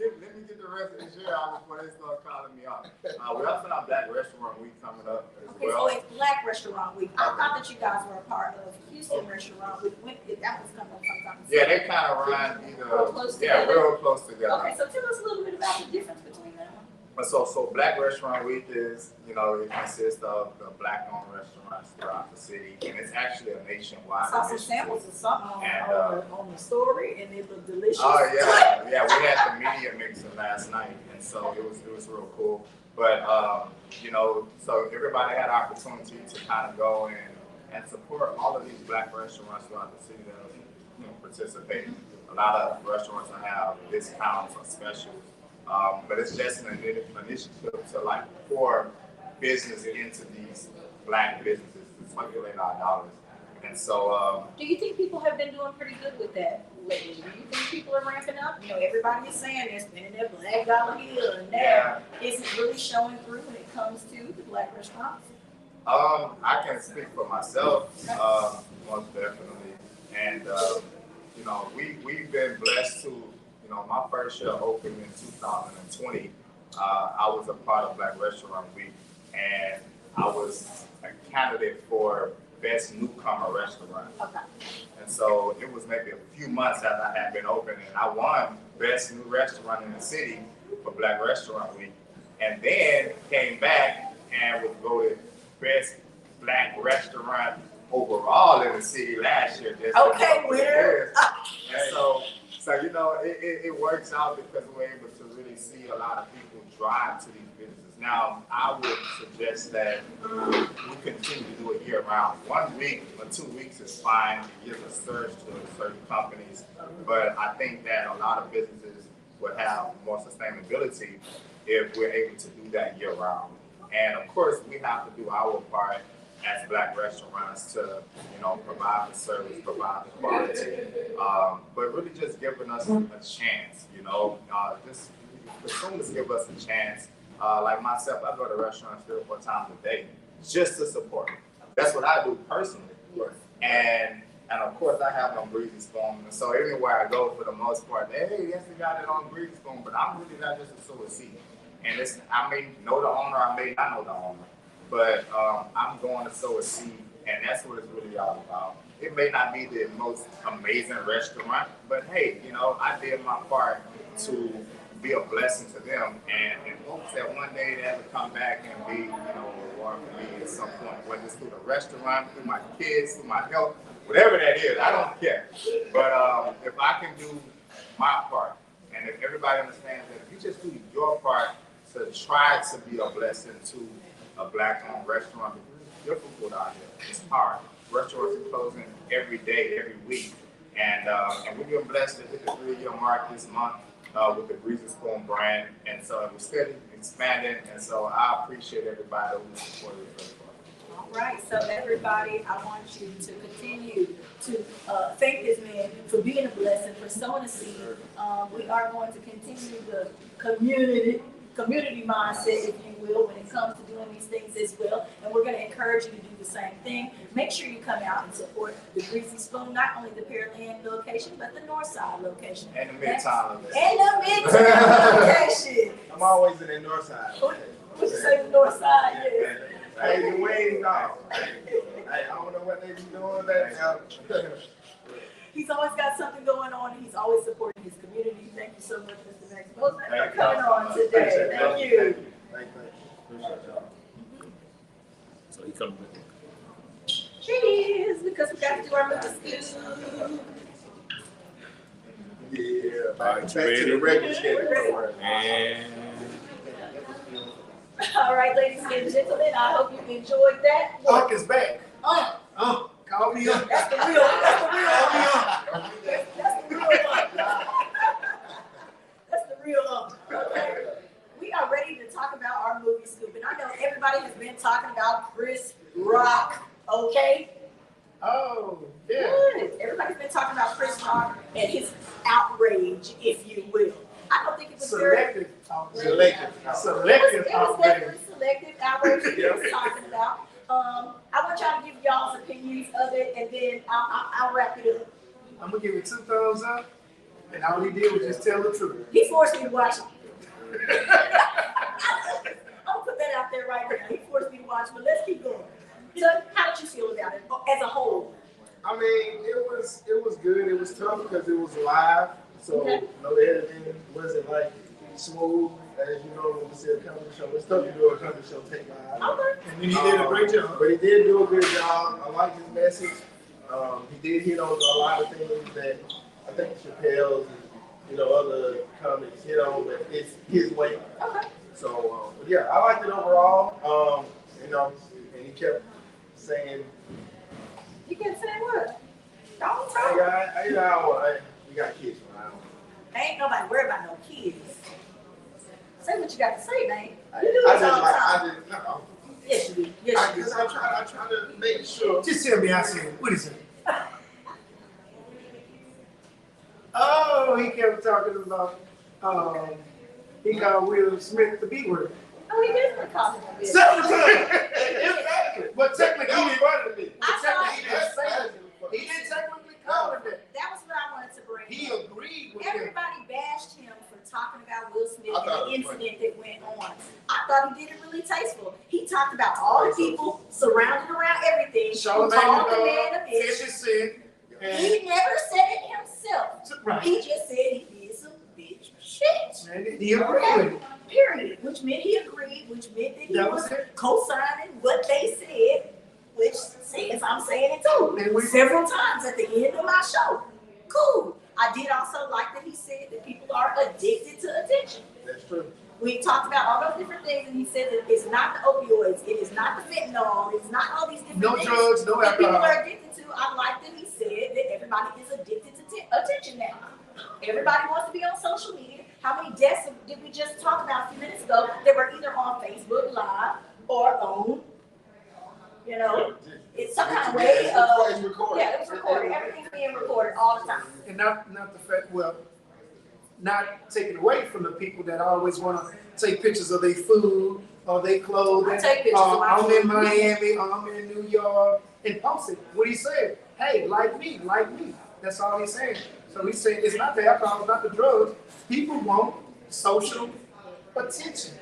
get the rest of this year out before they start calling me out. We also have Black Restaurant Week coming up as well. So it's Black Restaurant Week. I thought that you guys were a part of Houston Restaurant Week. That was coming up sometime. Yeah, they kind of run real close together. Okay, so tell us a little bit about the difference between them. So Black Restaurant Week is, it consists of the Black-owned restaurants throughout the city, and it's actually a nationwide I saw some initiative. samples of something on the story, and it looked delicious. Oh yeah, we had the media mixer last night, and so it was real cool. But so everybody had opportunity to kind of go and support all of these Black restaurants throughout the city that participate. A lot of restaurants will have discounts or specials. But it's just an initiative to pour business into these Black businesses to circulate our dollars. And so, do you think people have been doing pretty good with that lately? Do you think people are ramping up? Everybody is saying they're spending their Black dollar here and there. Is it really showing through when it comes to the Black restaurants? I can speak for myself, most definitely. And we've been blessed to. My first year opened in 2020. I was a part of Black Restaurant Week, and I was a candidate for Best Newcomer Restaurant. Okay. And so it was maybe a few months after I had been open, and I won Best New Restaurant in the City for Black Restaurant Week, and then came back and was voted Best Black Restaurant overall in the city last year. Okay, winner. And so it works out because we're able to really see a lot of people drive to these businesses. Now, I would suggest that we continue to do it year round. 1 week or 2 weeks is fine. It gives a surge to certain companies. But I think that a lot of businesses would have more sustainability if we're able to do that year round. And of course, we have to do our part as Black restaurants to, provide the service, provide the quality, but really just giving us a chance, just consumers give us a chance. Like myself, I go to restaurants 3 or 4 times a day just to support. That's what I do personally. And And of course, I have on Greasy Spoon. And so anywhere I go, for the most part, hey, yes, we got it on Greasy Spoon, but I'm really not just a source. And it's, I may know the owner, I may not know the owner, but I'm going to sow a seed, and that's what it's really all about. It may not be the most amazing restaurant, but hey, you know, I did my part to be a blessing to them, and hopes that one day they ever come back and be, you know, a reward for me at some point, whether it's through the restaurant, through my kids, through my health, whatever that is, I don't care. But if I can do my part, and if everybody understands that, if you just do your part to try to be a blessing to a black-owned restaurant, because it's difficult out here. It's hard. Restaurants are closing every day, every week, and we've been blessed to hit the 3-year mark this month with the Greasy Spoon brand, and so we're steady expanding, and so I appreciate everybody who supported us. All right, so everybody, I want you to continue to thank this man for being a blessing, for sowing a seed. We are going to continue the community mindset, if you will, when it comes to doing these things as well. And we're going to encourage you to do the same thing. Make sure you come out and support the Greasy Spoon, not only the Pearland location, but the North Side location. And the Midtown location. And the Midtown location. I'm always in the North Side. What you say, the North Side? Yeah. Hey, the waves off. Hey, I don't know what they be doing back. He's always got something going on, and he's always supporting his community. Thank you so much, Mr. Max Bozeman, for coming on today. Thank you. So he comes with Cheers, because we got to do our movie skills. Yeah. All right, Back to the regular schedule. and All right, ladies and gentlemen, I hope you enjoyed that. Unc is back. Call me up. That's the real, that's the real. That's the real one. That's the real one. Okay. We are ready to talk about our movie scoop. And I know everybody has been talking about Chris Rock, okay? Oh, yeah. Good. Everybody's been talking about Chris Rock and his outrage, if you will. I don't think it was Selective outrage. Selective It was outrage. definitely selective outrage that he was talking about. I want y'all to give y'all's opinions of it, and then I'll wrap it up. I'm gonna give it 2 thumbs up, and all he did was just tell the truth. He forced me to watch it. I'll put that out there right now. He forced me to watch, but let's keep going. So, how did you feel about it as a whole? I mean, it was good. It was tough because it was live, so no editing wasn't like smooth. As you know, when we see a comedy show, it's tough to do a comedy show take live. Okay. And then he did a great job. But he did do a good job. I like his message. He did hit on a lot of things that I think Chappelle's and other comics hit on, but it's his way. Okay. So, but yeah, I liked it overall. And he kept saying, You kept saying what? Don't "Hey talk. guys, we got kids around." Ain't nobody worried about no kids. Say what you got to say, man. I You do this all the time. just no. Yes, you do. Yes, you do. I try to make sure. Just tell me I said it. What is it? Oh, he kept talking about, he called Will Smith the B word. Oh, he did call him a bitch. Several times. Exactly. But technically, he didn't. He didn't technically call him that. That was what I wanted to bring He up. agreed with him. Everybody bashed him for talking about Will Smith I thought and the it was incident that went on. I thought he did it really tasteful. He talked about all the people surrounded around everything. Charlamagne called the man a bitch. Fisher said, and He never said it himself. right. He just said he did some bitch shit. And he agreed with it. Period. Which meant he agreed, which meant that he That was was it. co-signing what they said, which says I'm saying it too. And we- Several times at the end of my show. Cool. I did also like that he said that people are addicted to attention. That's true. We talked about all those different things, and he said that it's not the opioids, it is not the fentanyl, it's not all these different No things drugs, no that people alcohol. are addicted to. I like that he said that everybody is addicted to attention now. Everybody wants to be on social media. How many deaths did we just talk about a few minutes ago that were either on Facebook Live or on, it's some kind of way It's recorded. yeah, it was recorded. Everything's being recorded all the time. And not the fact, not taking away from the people that always want to take pictures of their food or their clothing. I take pictures of my I'm in food. Miami, or I'm in New York, and post it. What he said, hey, like me. That's all he's saying. So he's saying it's not the alcohol, it's not the drugs. People want social attention.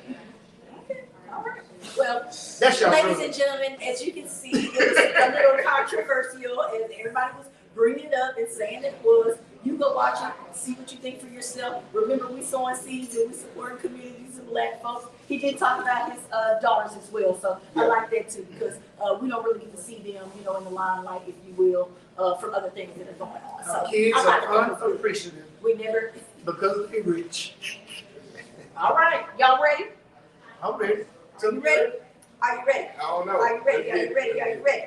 All right. Well, That's your ladies brother. and gentlemen, as you can see, it was a little controversial, and everybody was bringing it up and saying it was. You go watch it, see what you think for yourself. Remember, we sowing seeds and we support communities and black folks. He did talk about his daughters as well, so I like that too, because we don't really get to see them, you know, in the limelight, if you will, from other things that are going on. So Kids I like are that. unappreciative We never. because they're rich. All right, y'all ready? I'm ready. Are you ready? Are you ready? I don't know. Are you ready? Are you ready? Are you ready?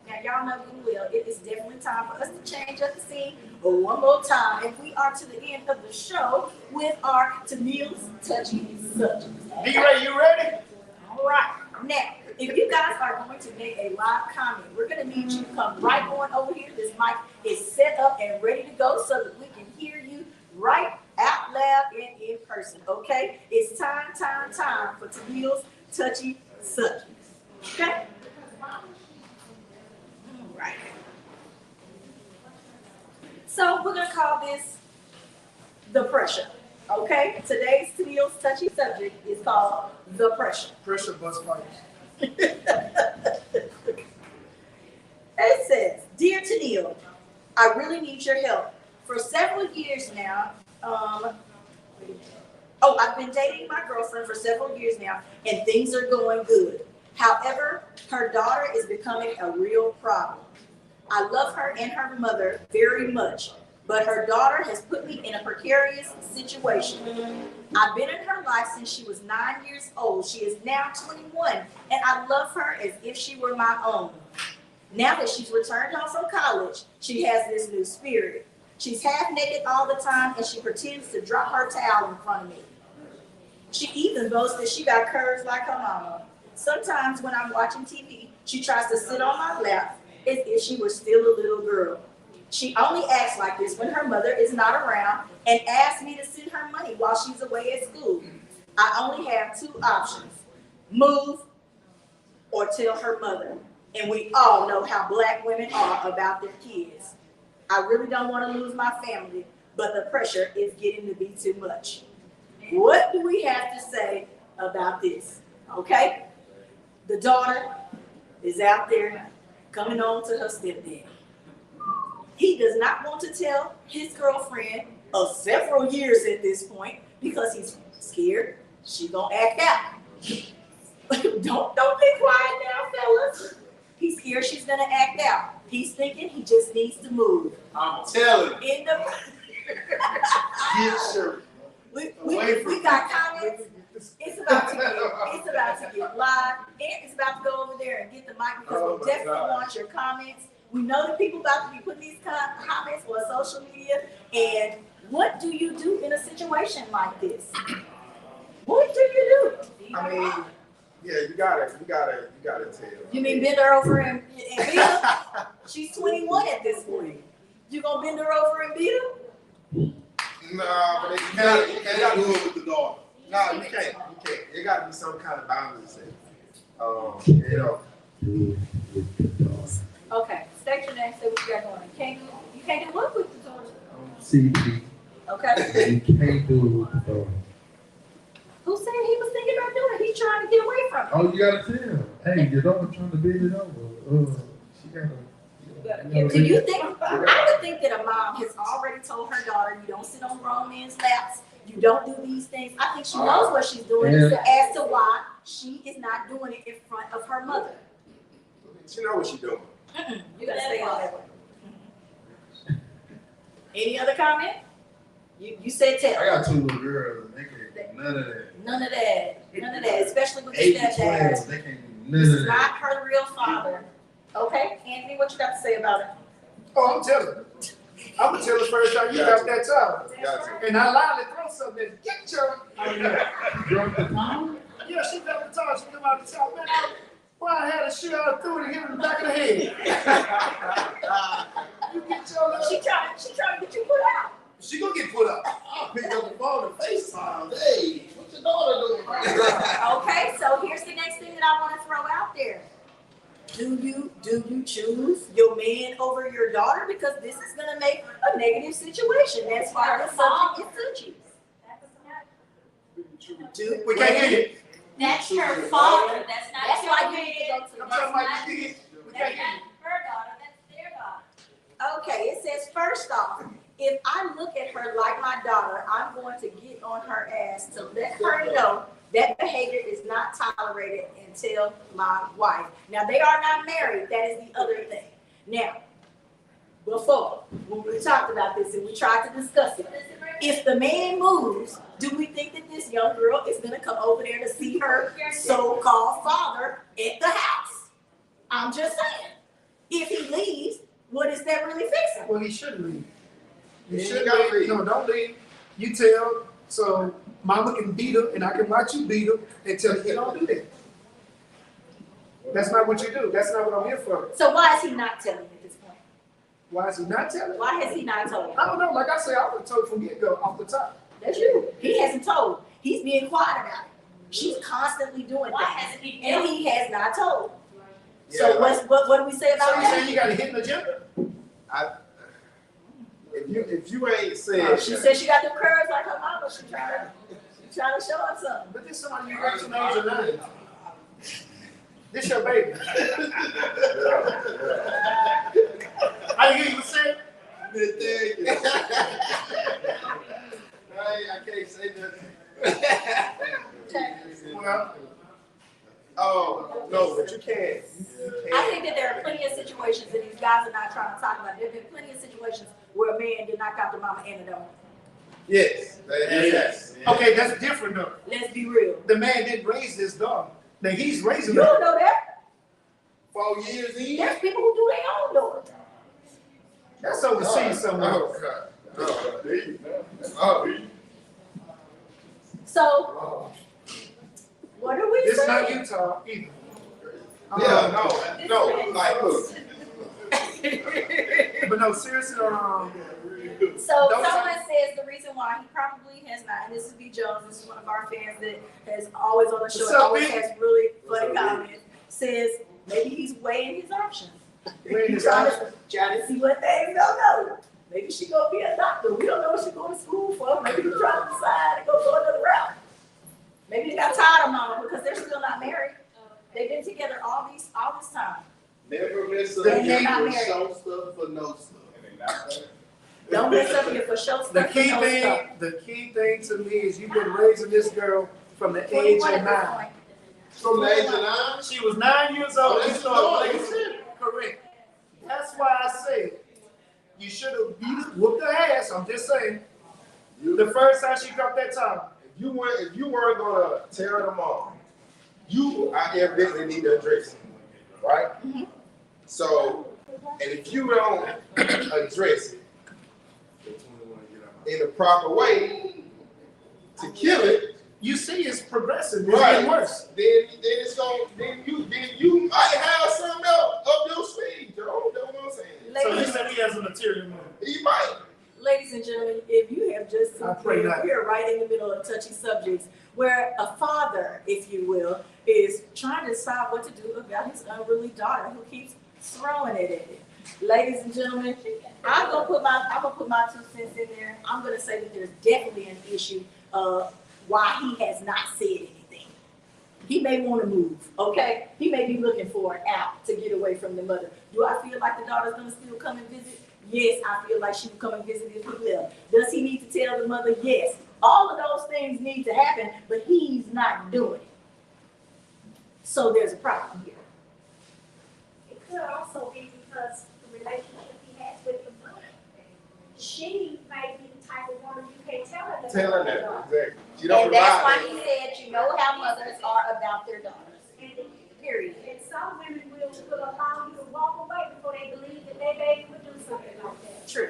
Now, y'all know good well, it is definitely time for us to change up the scene one more time. And we are to the end of the show with our Tennille's Touchy subject. D-Ray, you ready? All right. Now, if you guys are going to make a live comment, we're going to need you to come right on over here. This mic is set up and ready to go so that we can hear you right out loud and in person, okay? It's time for Tennille's Touchy subjects, okay? All right. So we're going to call this the pressure, okay? Today's Tennille's Touchy subject is called the pressure. Pressure bust pipes. It says, Dear Tennille, I really need your help. For several years now, I've been dating my girlfriend for several years now, and things are going good. However, her daughter is becoming a real problem. I love her and her mother very much, but her daughter has put me in a precarious situation. I've been in her life since she was 9 years old. She is now 21, and I love her as if she were my own. Now that she's returned home from college, she has this new spirit. She's half naked all the time, and she pretends to drop her towel in front of me. She even boasts that she got curves like her mama. Sometimes when I'm watching TV, she tries to sit on my lap as if she were still a little girl. She only acts like this when her mother is not around and asks me to send her money while she's away at school. I only have two options: move or tell her mother. And we all know how black women are about their kids. I really don't want to lose my family, but the pressure is getting to be too much. What do we have to say about this? Okay? The daughter is out there coming on to her stepdad. He does not want to tell his girlfriend of several years at this point because he's scared she gonna act out. Don't be quiet now, fellas. He's scared she's gonna act out. He's thinking he just needs to move. I'm telling you. In the Get your we got comments. It's about to get live. Ant is about to go over there and get the mic because we definitely want your comments. We know that people about to be putting these comments on social media. And what do you do in a situation like this? What do you do? I mean, yeah, you gotta tell. You mean bend her over and beat her? She's 21 at this point. You gonna bend her over and beat her? Nah, but you can't do it with the daughter. No, you can't. There gotta be some kind of boundary set. You know. Okay, state your name, say what you got going. You can't do what with the daughter? CPee. Okay. You can't do it with the daughter. Who said he was thinking about doing it? He's trying to get away from it. Oh, you gotta tell. Hey, your daughter trying to beat it over. She gotta. Do you think, I would think that a mom has already told her daughter, you don't sit on grown men's laps, you don't do these things. I think she knows what she's doing as to why she is not doing it in front of her mother. She know what she's doing. You gotta stay on that way. Any other comment? You said tell. I got two little girls. They can't do none of that. None of that, especially with the 8 and stepdad. 12, they can't do This none is of not that. her real father. Okay, Anthony, what you got to say about it? Oh, I'm telling her. I'm gonna tell her first time you got that child. Gotcha. And I loudly throw something at get your. Drop the towel? Yeah, she dropped the towel. She come out the top. Man, I had a shoot out through it and hit her in the back of the head. You get your little. She trying to get you put out. She gonna get put up. I'll pick up the phone and FaceTime. Hey, what's your daughter doing? Okay, so here's the next thing that I want to throw out there. Do Do you choose your man over your daughter? Because this is gonna make a negative situation. That's why the subject is touchy. We can't hear you. That's her father, that's not That's your why you man. need to go to the I'm talking about you. We That's can't hear not her daughter, that's their daughter. Okay, it says, first off, if I look at her like my daughter, I'm going to get on her ass to let her know that behavior is not tolerated until my wife. Now, they are not married. That is the other thing. Now, before, when we talked about this and we tried to discuss it, if the man moves, do we think that this young girl is going to come over there to see her so-called father at the house? I'm just saying. If he leaves, what is that really fixing? Well, he shouldn't leave. You He shouldn't gotta leave. leave. No, don't leave. You tell, so mama can beat her and I can watch you beat her and tell you don't do that. That's not what you do. That's not what I'm here for. So why is he not telling at this point? Why is he not telling? Why has he not told? I don't know. Like I said, I was told from get-go off the top. That's you. He hasn't told. He's being quiet about it. She's constantly doing Why things. hasn't he And done? he has not told. Yeah, So what do we say So about you saying that? you got a hidden agenda? If you ain't said She said she got the curves like her mama. She trying to show us something. But this somebody you got to know age of 9. This your baby. I didn't hear you say. I can't say nothing. Well, Oh, no, but you can't. I think that there are plenty of situations that these guys are not trying to talk about. There have been plenty of situations where a man did knock out the mama and the daughter. Yes. Yes. okay, that's different though. Let's be real. The man didn't raise this daughter. Now he's raising You her. don't know that. 4 years in. There's people who do their own daughter. That's overseas somewhere. Oh, God. Oh, So, what are we It's saying? not Utah either. yeah, no, like, look. But no, seriously, So Don't someone says the reason why he probably has not, and this is B. Jones, this is one of our fans that has always on the show, What's and up, always B? has really funny comments, says maybe he's weighing his options. Weighing his trying options? to see what things don't know. Maybe she gonna be a doctor. We don't know what she going to school for. Maybe he's trying to decide to go another route. Maybe they got tired of mama because they're still not married. They've been together all this time. Never miss a And they're not year married. show stuff for no stuff. Don't mess up here for show stuff. the key no thing, stuff. the key thing to me is you've been raising this girl from the age 21 of at this 9. point. From the age of 9? She was 9 years old. Oh, You that's started good. raising. Correct. That's why I say you should have whooped her ass. I'm just saying. The first time she dropped that top. If you weren't gonna tell them all, I evidently need to address it, right? Mm-hmm. So, and if you don't address it in the proper way to kill it, You see, it's progressive. It's right? getting worse. Then it's gonna then you might have something else up your sleeve, Joe. That's what I'm saying. So you Ladies, said he has a material man. He might. ladies and gentlemen, if you have just I pray not. we are right in the middle of touchy subjects where a father, if you will, is trying to decide what to do about his unruly daughter who keeps throwing it at it. Ladies and gentlemen, I'm gonna put my 2 cents in there. I'm gonna say that there's definitely an issue of why he has not said anything. He may want to move, okay? He may be looking for an out to get away from the mother. Do I feel like the daughter's gonna still come and visit? Yes, I feel like she would come and visit if he left. Does he need to tell the mother? Yes. All of those things need to happen, but he's not doing it. So there's a problem here. It could also be because the relationship he has with the mother. She may be the type of woman you can't tell her that. Tell her that exactly. She don't And that's why provide he that. said, you know how mothers are about their daughters. Period. And some women will allow you to walk away before they believe that their baby would do something like that. True.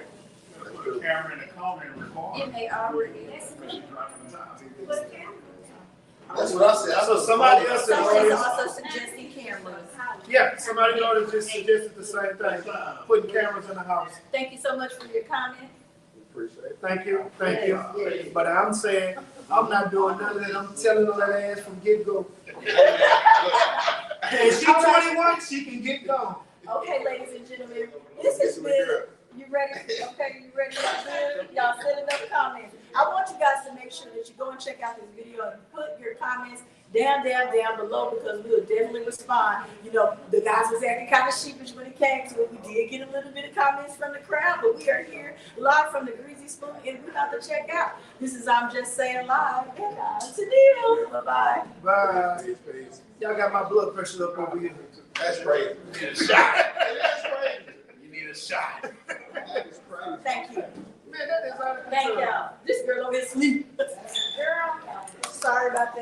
Put a camera in the car and record. It may already. But then, That's what I said. So somebody else Someone is is also suggesting cameras. yeah, somebody else just suggested the same thing. Putting cameras in the house. Thank you so much for your comment. Appreciate it. Thank you, thank you. Yes. But I'm saying, I'm not doing none of that. I'm telling her that ass from get-go. And she 21, she can get gone. Okay, ladies and gentlemen, this is good. You ready? Okay, you ready? Y'all good? Y'all send enough comments. I want you guys to make sure that you go and check out this video and put your comments down below because we'll definitely respond. You know, the guys was acting kind of sheepish when it came to it. We did get a little bit of comments from the crowd, but we are here live from the Greasy Spoon, and we're about to check out. This is I'm Just Saying Live, and I'm Tennille. Bye-bye. Bye. Y'all got my blood pressure up over here. That's crazy. You need a shot. That's crazy. You need a shot. That's crazy. Thank you. Man, that is out of control. Thank y'all. This girl over here sleep. Girl, sorry about that.